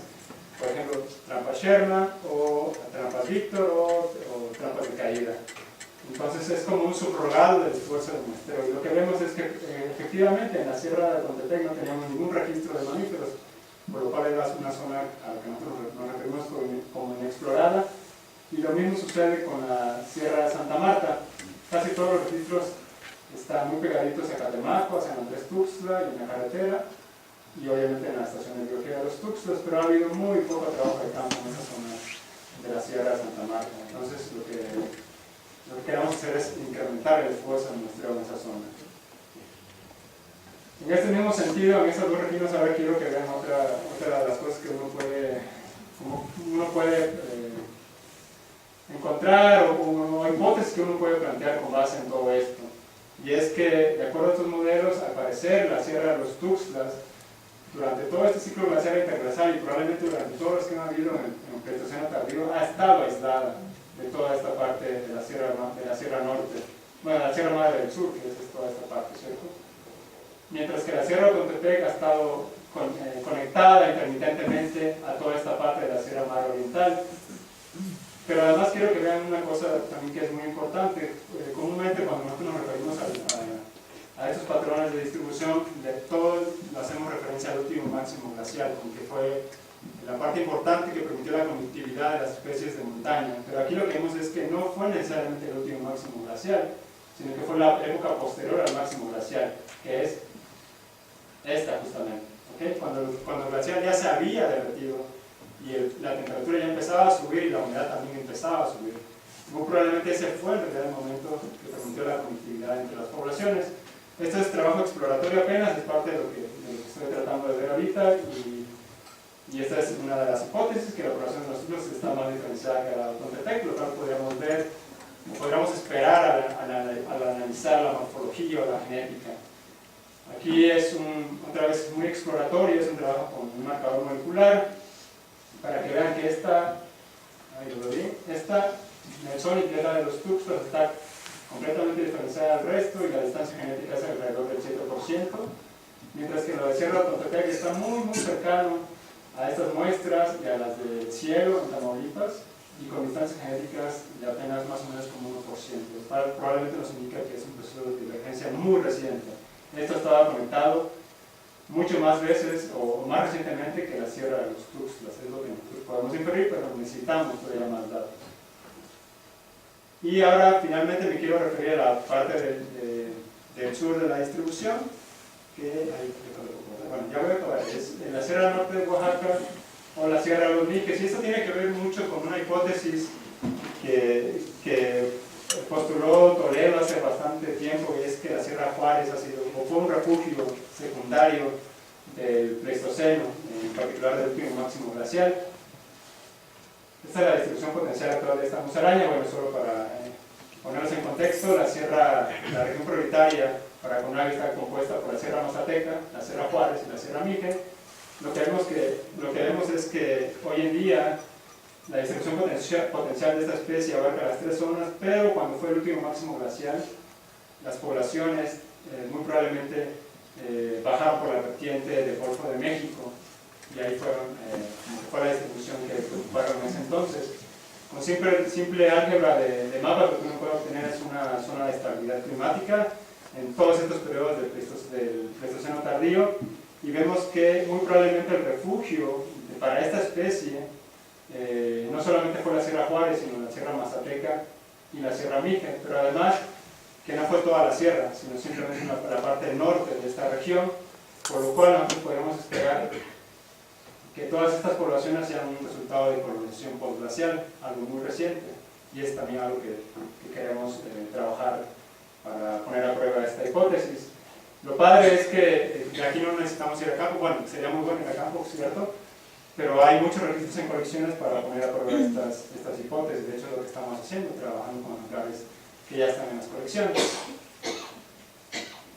Por ejemplo, trampas Sherman, o trampas Victor, o trampas de caída. Entonces es como un subrogado del esfuerzo de muestreo. Y lo que vemos es que efectivamente en la Sierra de Tontepec no teníamos ningún registro de mamíferos, por lo cual era una zona a la que nosotros nos referimos como inexplorada. Y lo mismo sucede con la Sierra de Santa Marta. Casi todos los registros están muy pegaditos a Catemaco, a San Andrés Tuxtla y en la carretera, y obviamente en la estación de biología de los Tuxtlas, pero ha habido muy poco trabajo de campo en esa zona de la Sierra de Santa Marta. Entonces lo que queremos hacer es incrementar el esfuerzo de muestreo en esa zona. En este mismo sentido, en estas dos regiones, ahora quiero que vean otra de las cosas que uno puede encontrar, o hipótesis que uno puede plantear con base en todo esto. Y es que, de acuerdo a estos modelos, al parecer la Sierra de los Tuxtlas, durante todo este ciclo glaciar interglacial y probablemente durante todos los que han habido en el Pleistoceno tardío, ha estado aislada de toda esta parte de la Sierra Norte, bueno, la Sierra Madre del Sur, que es toda esta parte, ¿cierto? Mientras que la Sierra de Tontepec ha estado conectada intermitentemente a toda esta parte de la Sierra Madre Oriental. Pero además quiero que vean una cosa también que es muy importante. Comúnmente cuando nosotros nos referimos a estos patrones de distribución, de todo hacemos referencia al último máximo glacial, que fue la parte importante que permitió la conectividad de las especies de montaña. Pero aquí lo que vemos es que no fue necesariamente el último máximo glacial, sino que fue la época posterior al máximo glacial, que es esta justamente. ¿Okay? Cuando el glaciar ya se había derretido y la temperatura ya empezaba a subir y la humedad también empezaba a subir, muy probablemente ese fue en realidad el momento que permitió la conectividad entre las poblaciones. Este es trabajo exploratorio apenas, es parte de lo que estoy tratando de ver ahorita, y esta es una de las hipótesis, que la población de los ciclos está más diferenciada que la de Tontepec, lo cual podríamos ver, o podríamos esperar al analizar la morfología o la genética. Aquí es otra vez muy exploratorio, es un trabajo con un marcador molecular, para que vean que esta Nelsonic, que es la de los Tuxtlas, está completamente diferenciada del resto y la distancia genética es alrededor del 7%, mientras que la de Sierra de Tontepec está muy cercano a estas muestras y a las del cielo en Tamaulipas, y con distancias genéticas de apenas más o menos como 1%. Probablemente nos indica que es un proceso de divergencia muy reciente. Esto estaba conectado mucho más veces o más recientemente que la Sierra de los Tuxtlas, es lo que nosotros podemos inferir, pero necesitamos todavía más datos. Y ahora finalmente me quiero referir a la parte del sur de la distribución, bueno, ya voy a acabar, es en la Sierra Norte de Oaxaca o la Sierra de los Miques, y esto tiene que ver mucho con una hipótesis que postuló Toledo hace bastante tiempo, y es que la Sierra Juárez ha sido, o fue un refugio secundario del Pleistoceno, en particular del último máximo glacial. Esta es la distribución potencial actual de esta musaraña. Bueno, solo para ponerlos en contexto, la región prioritaria para Conavio está compuesta por la Sierra Mazateca, la Sierra Juárez y la Sierra Mije. Lo que vemos es que hoy en día la distribución potencial de esta especie abarca las tres zonas, pero cuando fue el último máximo glacial, las poblaciones muy probablemente bajaron por la vertiente del Golfo de México, y ahí fueron, como que fue la distribución que ocuparon en ese entonces. Con simple álgebra de mapa, lo que uno puede obtener es una zona de estabilidad climática en todos estos periodos del Pleistoceno tardío, y vemos que muy probablemente el refugio para esta especie no solamente fue la Sierra Juárez, sino la Sierra Mazateca y la Sierra Mije, pero además que no fue toda la sierra, sino simplemente la parte norte de esta región, por lo cual nosotros podemos esperar que todas estas poblaciones sean un resultado de colonización postglacial, algo muy reciente, y es también algo que queremos trabajar para poner a prueba esta hipótesis. Lo padre es que aquí no necesitamos ir a campo, bueno, sería muy bueno ir a campo, ¿cierto? Pero hay muchos registros en colecciones para poner a prueba estas hipótesis. De hecho, es lo que estamos haciendo, trabajando con ejemplares que ya están en las colecciones.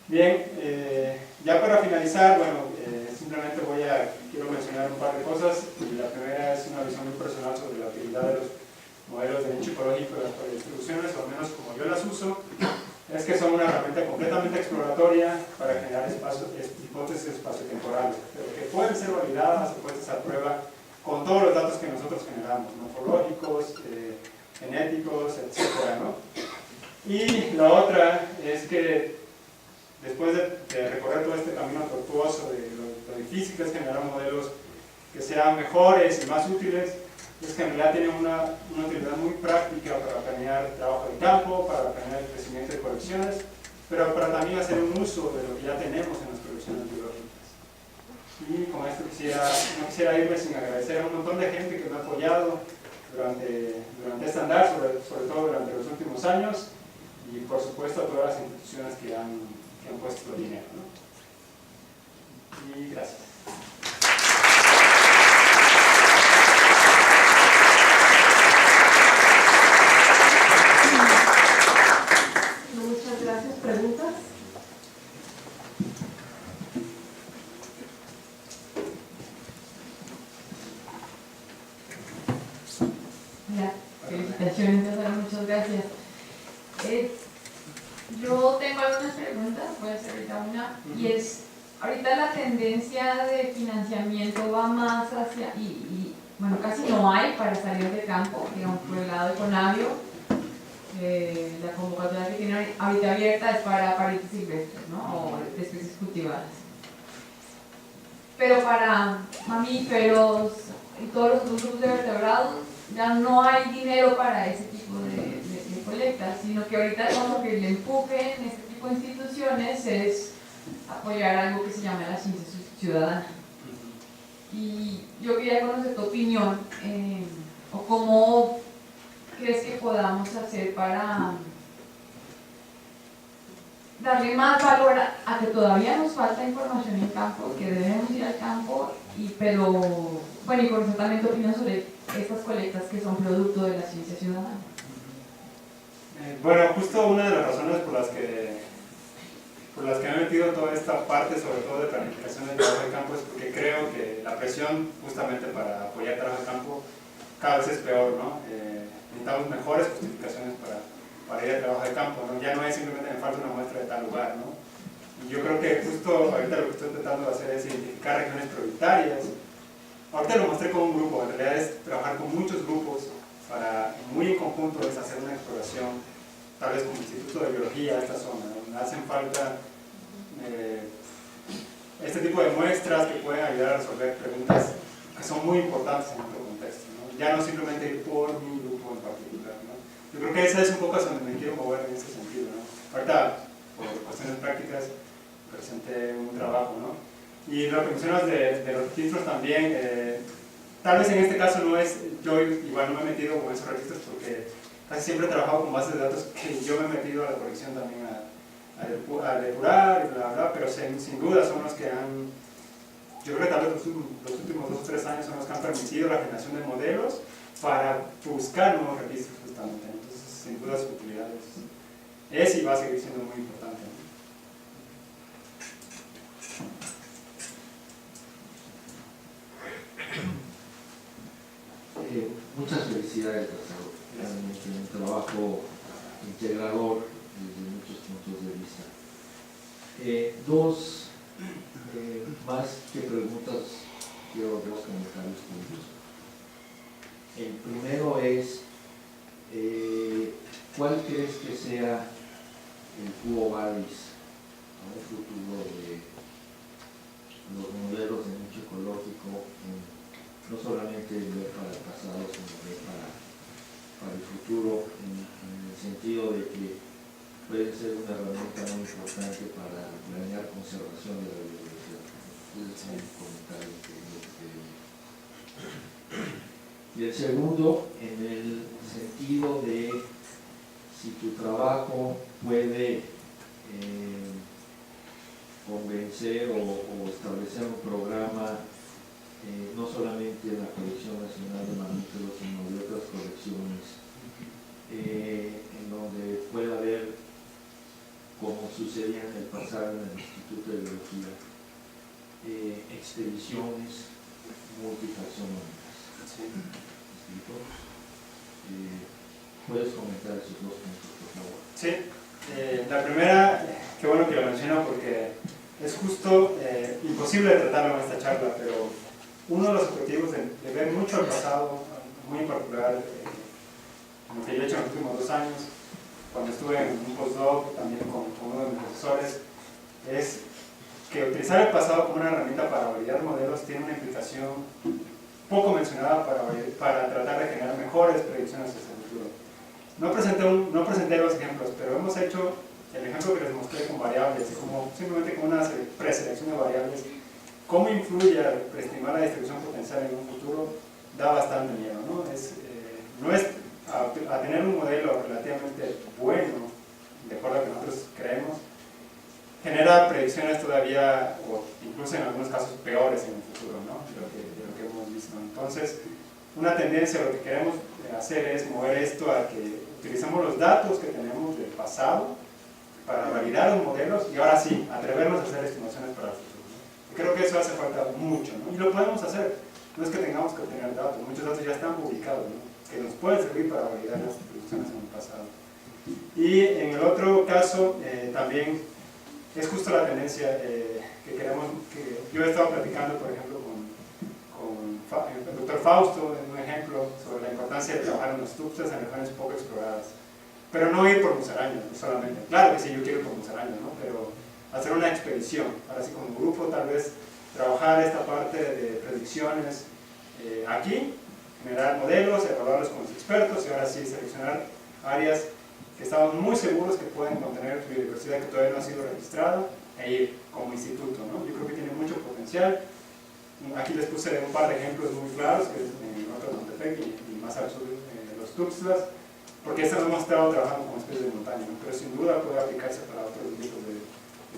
Bien, ya para finalizar, bueno, simplemente quiero mencionar un par de cosas, y la primera es una visión muy personal sobre la utilidad de los modelos de nicho ecológico de las distribuciones, o al menos como yo las uso, es que son una herramienta completamente exploratoria para generar hipótesis espaciotemporales, pero que pueden ser validadas o puestas a prueba con todos los datos que nosotros generamos, morfológicos, genéticos, etc., ¿no? Y la otra es que después de recorrer todo este camino tortuoso de lo difícil que es generar modelos que sean mejores y más útiles, es que en realidad tienen una utilidad muy práctica para planear trabajo de campo, para planear el crecimiento de colecciones, pero para también hacer un uso de lo que ya tenemos en las colecciones biológicas. Y con esto no quisiera irme sin agradecer a un montón de gente que me ha apoyado durante este andar, sobre todo durante los últimos años, y por supuesto a todas las instituciones que han puesto dinero, ¿no? Y gracias. Muchas gracias. ¿Preguntas? Felicitaciones, Sara, muchas gracias. Yo tengo algunas preguntas, voy a hacer ahorita una, y es, ahorita la tendencia de financiamiento va más hacia, bueno, casi no hay para salir de campo, digamos, por el lado de Conavio. La convocatoria que tiene ahorita abierta es para parientes silvestres, ¿no? O de especies cultivadas. Pero para mamíferos y todos los grupos de vertebrados ya no hay dinero para ese tipo de colectas, sino que ahorita como que el empuje en este tipo de instituciones es apoyar algo que se llama la ciencia ciudadana. Y yo quería conocer tu opinión, o cómo crees que podamos hacer para darle más valor a que todavía nos falta información en campo, que debemos ir al campo, pero bueno, y conocer también tu opinión sobre estas colectas que son producto de la ciencia ciudadana. Bueno, justo una de las razones por las que me he metido toda esta parte, sobre todo de planificación del trabajo de campo, es porque creo que la presión justamente para apoyar el trabajo de campo cada vez es peor, ¿no? Necesitamos mejores justificaciones para ir al trabajo de campo, ¿no? Ya no es simplemente me falta una muestra de tal lugar, ¿no? Y yo creo que justo ahorita lo que estoy tratando de hacer es identificar regiones prioritarias. Ahorita lo mostré con un grupo, en realidad es trabajar con muchos grupos para, muy en conjunto, es hacer una exploración, tal vez como Instituto de Biología, esta zona, donde hacen falta este tipo de muestras que pueden ayudar a resolver preguntas que son muy importantes en otro contexto, ¿no? Ya no simplemente ir por mi grupo en particular, ¿no? Yo creo que esa es un poco hacia donde me quiero mover en ese sentido, ¿no? Ahorita, por cuestiones prácticas, presenté un trabajo, ¿no? Y lo que mencionas de los registros también, tal vez en este caso no es, yo igual no me he metido con esos registros porque casi siempre he trabajado con bases de datos que yo me he metido a la colección también a depurar y bla bla, pero sin duda son los que han, yo creo que tal vez los últimos 2 o 3 años son los que han permitido la generación de modelos para buscar nuevos registros justamente. Entonces sin duda su utilidad es y va a seguir siendo muy importante. Muchas felicidades, Lázaro. Realmente un trabajo integrador desde muchos puntos de vista. Dos más que preguntas, quiero 2 comentarios tuyos. El primero es, ¿cuál crees que sea el quo vadis a un futuro de los modelos de nicho ecológico, no solamente ver para el pasado, sino ver para el futuro, en el sentido de que puede ser una herramienta muy importante para planear conservación de la biodiversidad? Entonces, es un comentario que yo quería. Y el segundo, en el sentido de si tu trabajo puede convencer o establecer un programa no solamente de la Colección Nacional de Mamíferos, sino de otras colecciones, en donde pueda haber, como sucedía en el pasado en el Instituto de Biología, expediciones multitaxonómicas. ¿Puedes comentar esos 2 puntos, por favor? Sí, la primera, qué bueno que lo menciono porque es justo imposible de tratarlo en esta charla, pero uno de los objetivos de ver mucho al pasado, muy en particular, lo que yo he hecho en los últimos 2 años, cuando estuve en un postdoc también con uno de mis profesores, es que utilizar el pasado como una herramienta para validar modelos tiene una implicación poco mencionada para tratar de generar mejores predicciones hacia el futuro. No presenté los ejemplos, pero hemos hecho el ejemplo que les mostré con variables, simplemente como una preselección de variables. Cómo influye al preestimar la distribución potencial en un futuro da bastante miedo, ¿no? A tener un modelo relativamente bueno, de acuerdo a lo que nosotros creemos, genera predicciones todavía, o incluso en algunos casos peores en el futuro, ¿no? de lo que hemos visto. Entonces, una tendencia, lo que queremos hacer es mover esto a que utilicemos los datos que tenemos del pasado para validar los modelos y ahora sí, atrevernos a hacer estimaciones para el futuro. Creo que eso hace falta mucho, ¿no? Y lo podemos hacer, no es que tengamos que obtener datos, muchos datos ya están publicados, ¿no? Que nos pueden servir para validar las predicciones en el pasado. Y en el otro caso, también es justo la tendencia que queremos, que yo he estado platicando, por ejemplo, con el doctor Fausto, en un ejemplo, sobre la importancia de trabajar en los tuxtlas en regiones poco exploradas. Pero no ir por musarañas, no solamente. Claro que sí, yo quiero ir por musarañas, ¿no? Pero hacer una expedición, ahora sí como grupo tal vez trabajar esta parte de predicciones aquí, generar modelos, evaluarlos con los expertos y ahora sí seleccionar áreas que estamos muy seguros que pueden contener biodiversidad que todavía no ha sido registrada e ir como instituto, ¿no? Yo creo que tiene mucho potencial. Aquí les puse un par de ejemplos muy claros, que es en Norte de Montepec y más al sur de los Tuxtlas, porque estas hemos estado trabajando como especies de montaña, ¿no? Pero sin duda puede aplicarse para otros tipos de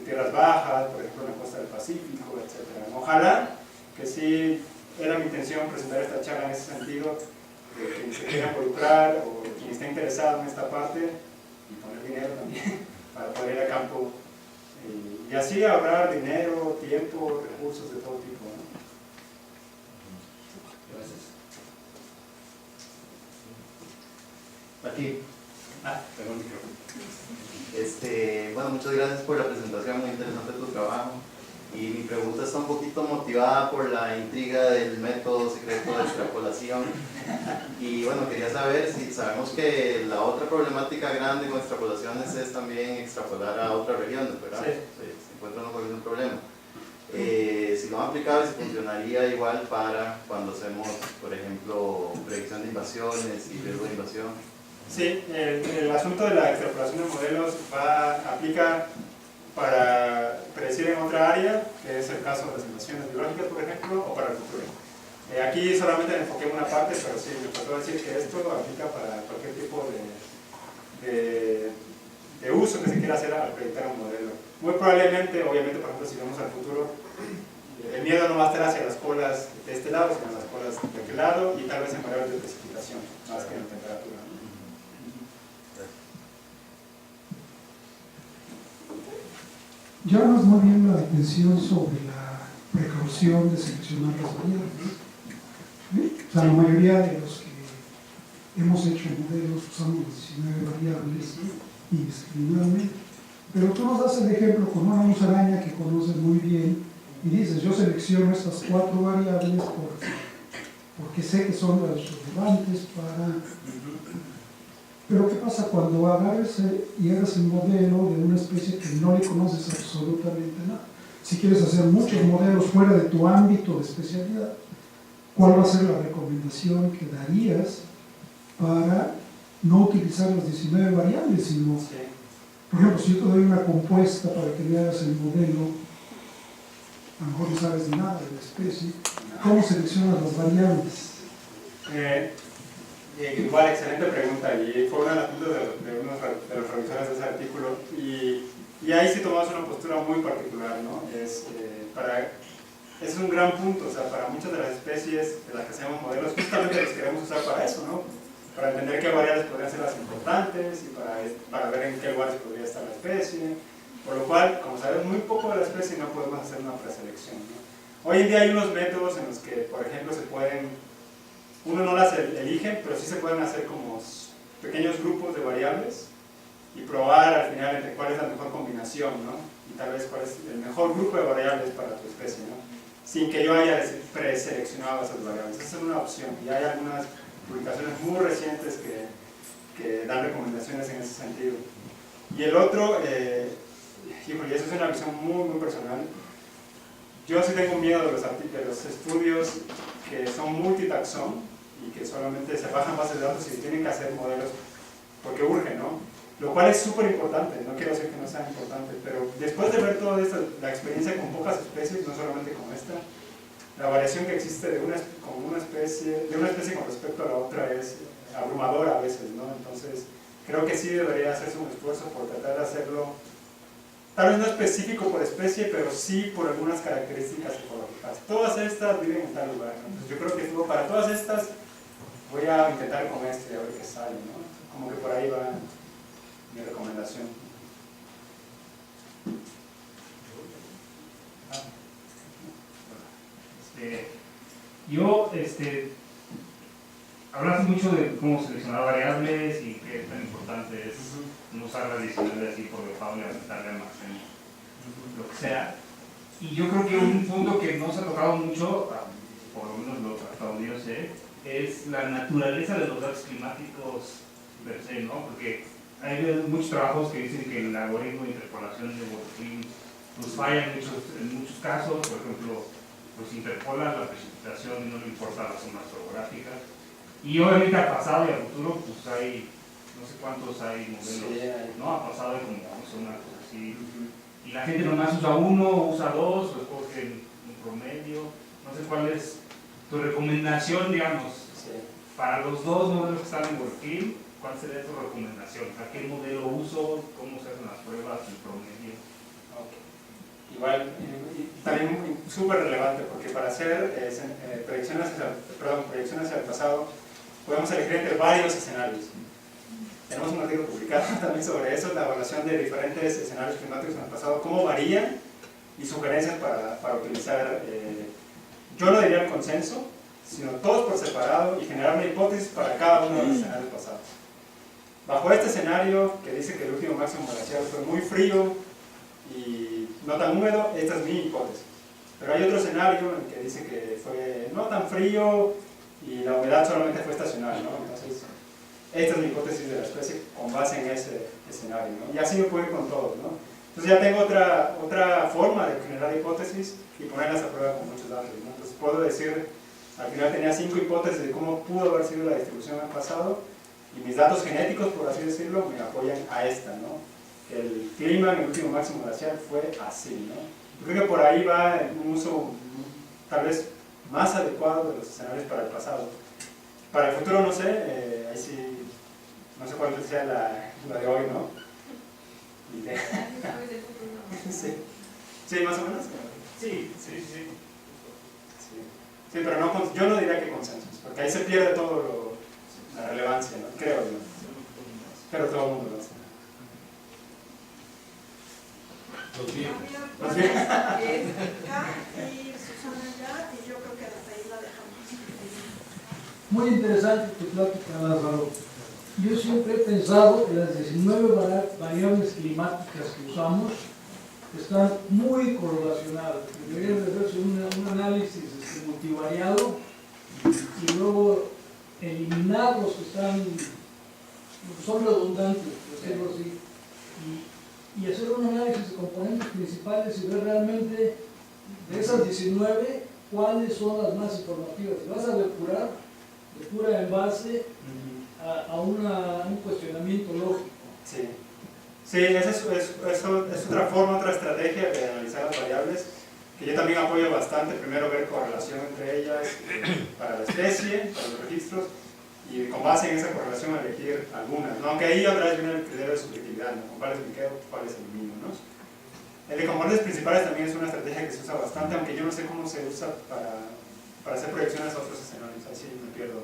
tierras bajas, por ejemplo en la costa del Pacífico, etc. Ojalá que sí era mi intención presentar esta charla en ese sentido, de quien se quiera involucrar o quien esté interesado en esta parte y poner dinero también para poder ir a campo y así ahorrar dinero, tiempo, recursos de todo tipo, ¿no? Gracias. Aquí. Tengo un micrófono. Bueno, muchas gracias por la presentación, muy interesante tu trabajo. Y mi pregunta está un poquito motivada por la intriga del método secreto de extrapolación. Y bueno, quería saber si sabemos que la otra problemática grande con extrapolaciones es también extrapolar a otras regiones, ¿verdad? Sí. Se encuentra uno con un problema. Si lo han aplicado y si funcionaría igual para cuando hacemos, por ejemplo, predicción de invasiones y riesgo de invasión. Sí, el asunto de la extrapolación de modelos aplica para predecir en otra área, que es el caso de las invasiones biológicas, por ejemplo, o para el futuro. Aquí solamente me enfoqué en una parte, pero sí, me faltó decir que esto aplica para cualquier tipo de uso que se quiera hacer al proyectar un modelo. Muy probablemente, obviamente, por ejemplo, si vemos al futuro, el miedo no va a estar hacia las colas de este lado, sino las colas de aquel lado, y tal vez en variables de precipitación, más que en temperatura. Llamas muy bien la atención sobre la precaución de seleccionar las variables. ¿Sí? O sea, la mayoría de los que hemos hecho modelos usamos las 19 variables indiscriminadamente. Pero tú nos das el ejemplo con una musaraña que conoces muy bien y dices, yo selecciono estas 4 variables porque sé que son las relevantes para... Pero ¿qué pasa cuando agarres y hagas el modelo de una especie que no le conoces absolutamente nada? Si quieres hacer muchos modelos fuera de tu ámbito de especialidad, ¿cuál va a ser la recomendación que darías para no utilizar las 19 variables, sino, por ejemplo, si yo te doy una compuesta para que me hagas el modelo, a lo mejor no sabes nada de la especie, ¿cómo seleccionas las variables? Igual, excelente pregunta, y fue una de las dudas de unos de los revisores de ese artículo, y ahí sí tomamos una postura muy particular, ¿no? Es un gran punto, o sea, para muchas de las especies de las que hacemos modelos, justamente los queremos usar para eso, ¿no? Para entender qué variables podrían ser las importantes y para ver en qué lugares podría estar la especie, por lo cual, como sabemos muy poco de la especie, no podemos hacer una preselección, ¿no? Hoy en día hay unos métodos en los que, por ejemplo, uno no las elige, pero sí se pueden hacer como pequeños grupos de variables y probar al final entre cuál es la mejor combinación, ¿no? Y tal vez cuál es el mejor grupo de variables para tu especie, ¿no? Sin que yo haya preseleccionado esas variables. Esa es una opción, y hay algunas publicaciones muy recientes que dan recomendaciones en ese sentido. Y el otro, híjole, eso es una visión muy, muy personal. Yo sí tengo miedo de los estudios que son multitaxón y que solamente se bajan bases de datos y tienen que hacer modelos porque urgen, ¿no? Lo cual es súper importante, no quiero decir que no sea importante, pero después de ver toda esta, la experiencia con pocas especies, no solamente con esta, la variación que existe de una especie con respecto a la otra es abrumadora a veces, ¿no? Entonces, creo que sí debería hacerse un esfuerzo por tratar de hacerlo, tal vez no específico por especie, pero sí por algunas características ecológicas. Todas estas viven en tal lugar, ¿no? Entonces, yo creo que para todas estas voy a intentar con esto y a ver qué sale, ¿no? Como que por ahí va mi recomendación. Hablaste mucho de cómo seleccionar variables y qué tan importante es no usar las 19 así por default y aumentarle almacén, lo que sea. Y yo creo que un punto que no se ha tocado mucho, por lo menos hasta donde yo sé, es la naturaleza de los datos climáticos per se, ¿no? Porque hay muchos trabajos que dicen que el algoritmo de interpolación de Wolfram pues falla en muchos casos. Por ejemplo, pues interpola la precipitación y no le importa las zonas orográficas. Y obviamente al pasado y al futuro pues hay, no sé cuántos hay modelos, ¿no? Al pasado hay como una cosa así. Y la gente nomás usa uno, usa dos, o escoge un promedio. No sé cuál es tu recomendación, digamos, para los dos modelos que están en Wolfram. ¿Cuál sería tu recomendación? ¿A qué modelo uso? ¿Cómo se hacen las pruebas? ¿El promedio? Okay. Igual, también súper relevante, porque para hacer proyecciones hacia el pasado, podemos elegir entre varios escenarios. Tenemos un artículo publicado también sobre eso, la evaluación de diferentes escenarios climáticos en el pasado, cómo varían y sugerencias para utilizar, yo no diría el consenso, sino todos por separado y generar una hipótesis para cada uno de los escenarios pasados. Bajo este escenario, que dice que el último máximo glacial fue muy frío y no tan húmedo, esta es mi hipótesis. Pero hay otro escenario en que dice que fue no tan frío y la humedad solamente fue estacional, ¿no? Entonces, esta es mi hipótesis de la especie con base en ese escenario, ¿no? Y así me puedo ir con todos, ¿no? Entonces ya tengo otra forma de generar hipótesis y ponerlas a prueba con muchos datos, ¿no? Entonces puedo decir, al final tenía 5 hipótesis de cómo pudo haber sido la distribución en el pasado, y mis datos genéticos, por así decirlo, me apoyan a esta, ¿no? Que el clima en el último máximo glacial fue así, ¿no? Yo creo que por ahí va un uso tal vez más adecuado de los escenarios para el pasado. Para el futuro no sé, ahí sí, no sé cuál sea la de hoy, ¿no? Sí. Sí, más o menos. Sí. Sí, pero no, yo no diría que consensos, porque ahí se pierde todo la relevancia, ¿no? Creo yo. Pero todo el mundo lo hace. Los viejos. Los viejos. Y Susana ya, y yo creo que hasta ahí la dejamos. Muy interesante tu plática, Lázaro. Yo siempre he pensado que las 19 variables climáticas que usamos están muy correlacionadas. Debería de hacerse un análisis multivariado y luego eliminar los que son redundantes, por decirlo así, y hacer un análisis de componentes principales y ver realmente de esas 19 cuáles son las más informativas. Si vas a depura en base a un cuestionamiento lógico. Sí, sí, esa es otra forma, otra estrategia de analizar las variables, que yo también apoyo bastante. Primero ver correlación entre ellas para la especie, para los registros, y con base en esa correlación elegir algunas, ¿no? Aunque ahí otra vez viene el criterio de subjetividad, ¿no? Con cuáles me quedo, cuáles elimino, ¿no? El de componentes principales también es una estrategia que se usa bastante, aunque yo no sé cómo se usa para hacer proyecciones a otros escenarios, así me pierdo.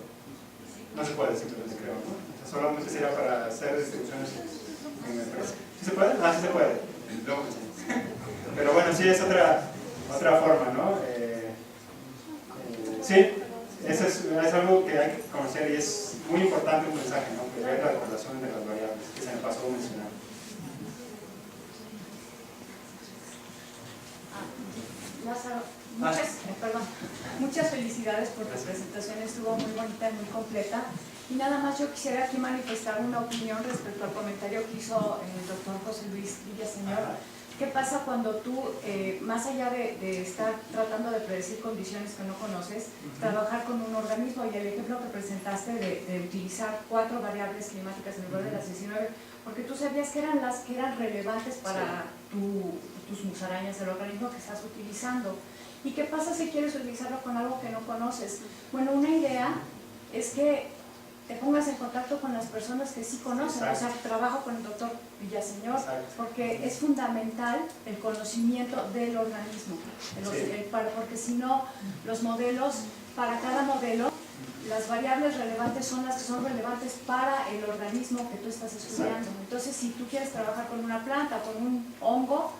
No se puede, simplemente creo, ¿no? O sea, solamente sería para hacer distribuciones en el precio. ¿Sí se puede? Ah, sí se puede. Luego me enseñas. Pero bueno, sí es otra forma, ¿no? Sí, eso es algo que hay que conocer y es muy importante un mensaje, ¿no? Que ver la correlación entre las variables, que se me pasó a mencionar. Lázaro, muchas felicidades por tu presentación, estuvo muy bonita, muy completa. Y nada más yo quisiera aquí manifestar una opinión respecto al comentario que hizo el doctor José Luis Villaseñor. ¿Qué pasa cuando tú, más allá de estar tratando de predecir condiciones que no conoces, trabajar con un organismo? Y el ejemplo que presentaste de utilizar 4 variables climáticas en lugar de las 19, porque tú sabías que eran las que eran relevantes para tus musarañas, el organismo que estás utilizando. ¿Y qué pasa si quieres utilizarlo con algo que no conoces? Bueno, una idea es que te pongas en contacto con las personas que sí conocen. Exacto. O sea, trabajo con el doctor Villaseñor. Exacto. Porque es fundamental el conocimiento del organismo, porque si no, los modelos, para cada modelo, las variables relevantes son las que son relevantes para el organismo que tú estás estudiando. Exacto. Entonces, si tú quieres trabajar con una planta, con un hongo,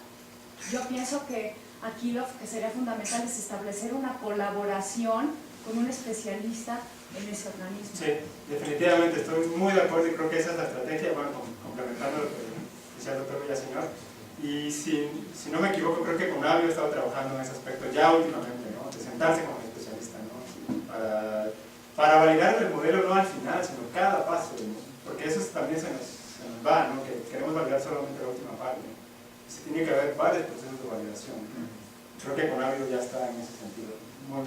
yo pienso que aquí lo que sería fundamental es establecer una colaboración con un especialista en ese organismo. Sí, definitivamente estoy muy de acuerdo y creo que esa es la estrategia, bueno, complementando lo que decía el doctor Villaseñor. Y si no me equivoco, creo que Conavio ha estado trabajando en ese aspecto ya últimamente, ¿no? De sentarse con el especialista, ¿no? Para validar el modelo no al final, sino cada paso, ¿no? Porque eso también se nos va, ¿no? Que queremos validar solamente la última parte. Se tiene que haber varios procesos de validación. Creo que Conavio ya está en ese sentido. Muy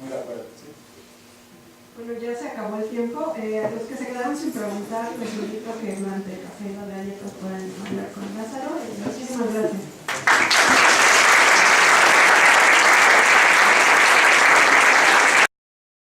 de acuerdo, ¿sí? Bueno, ya se acabó el tiempo. A los que se quedaron sin preguntar, les invito a que durante el café de ayer puedan hablar con Lázaro. Muchísimas gracias.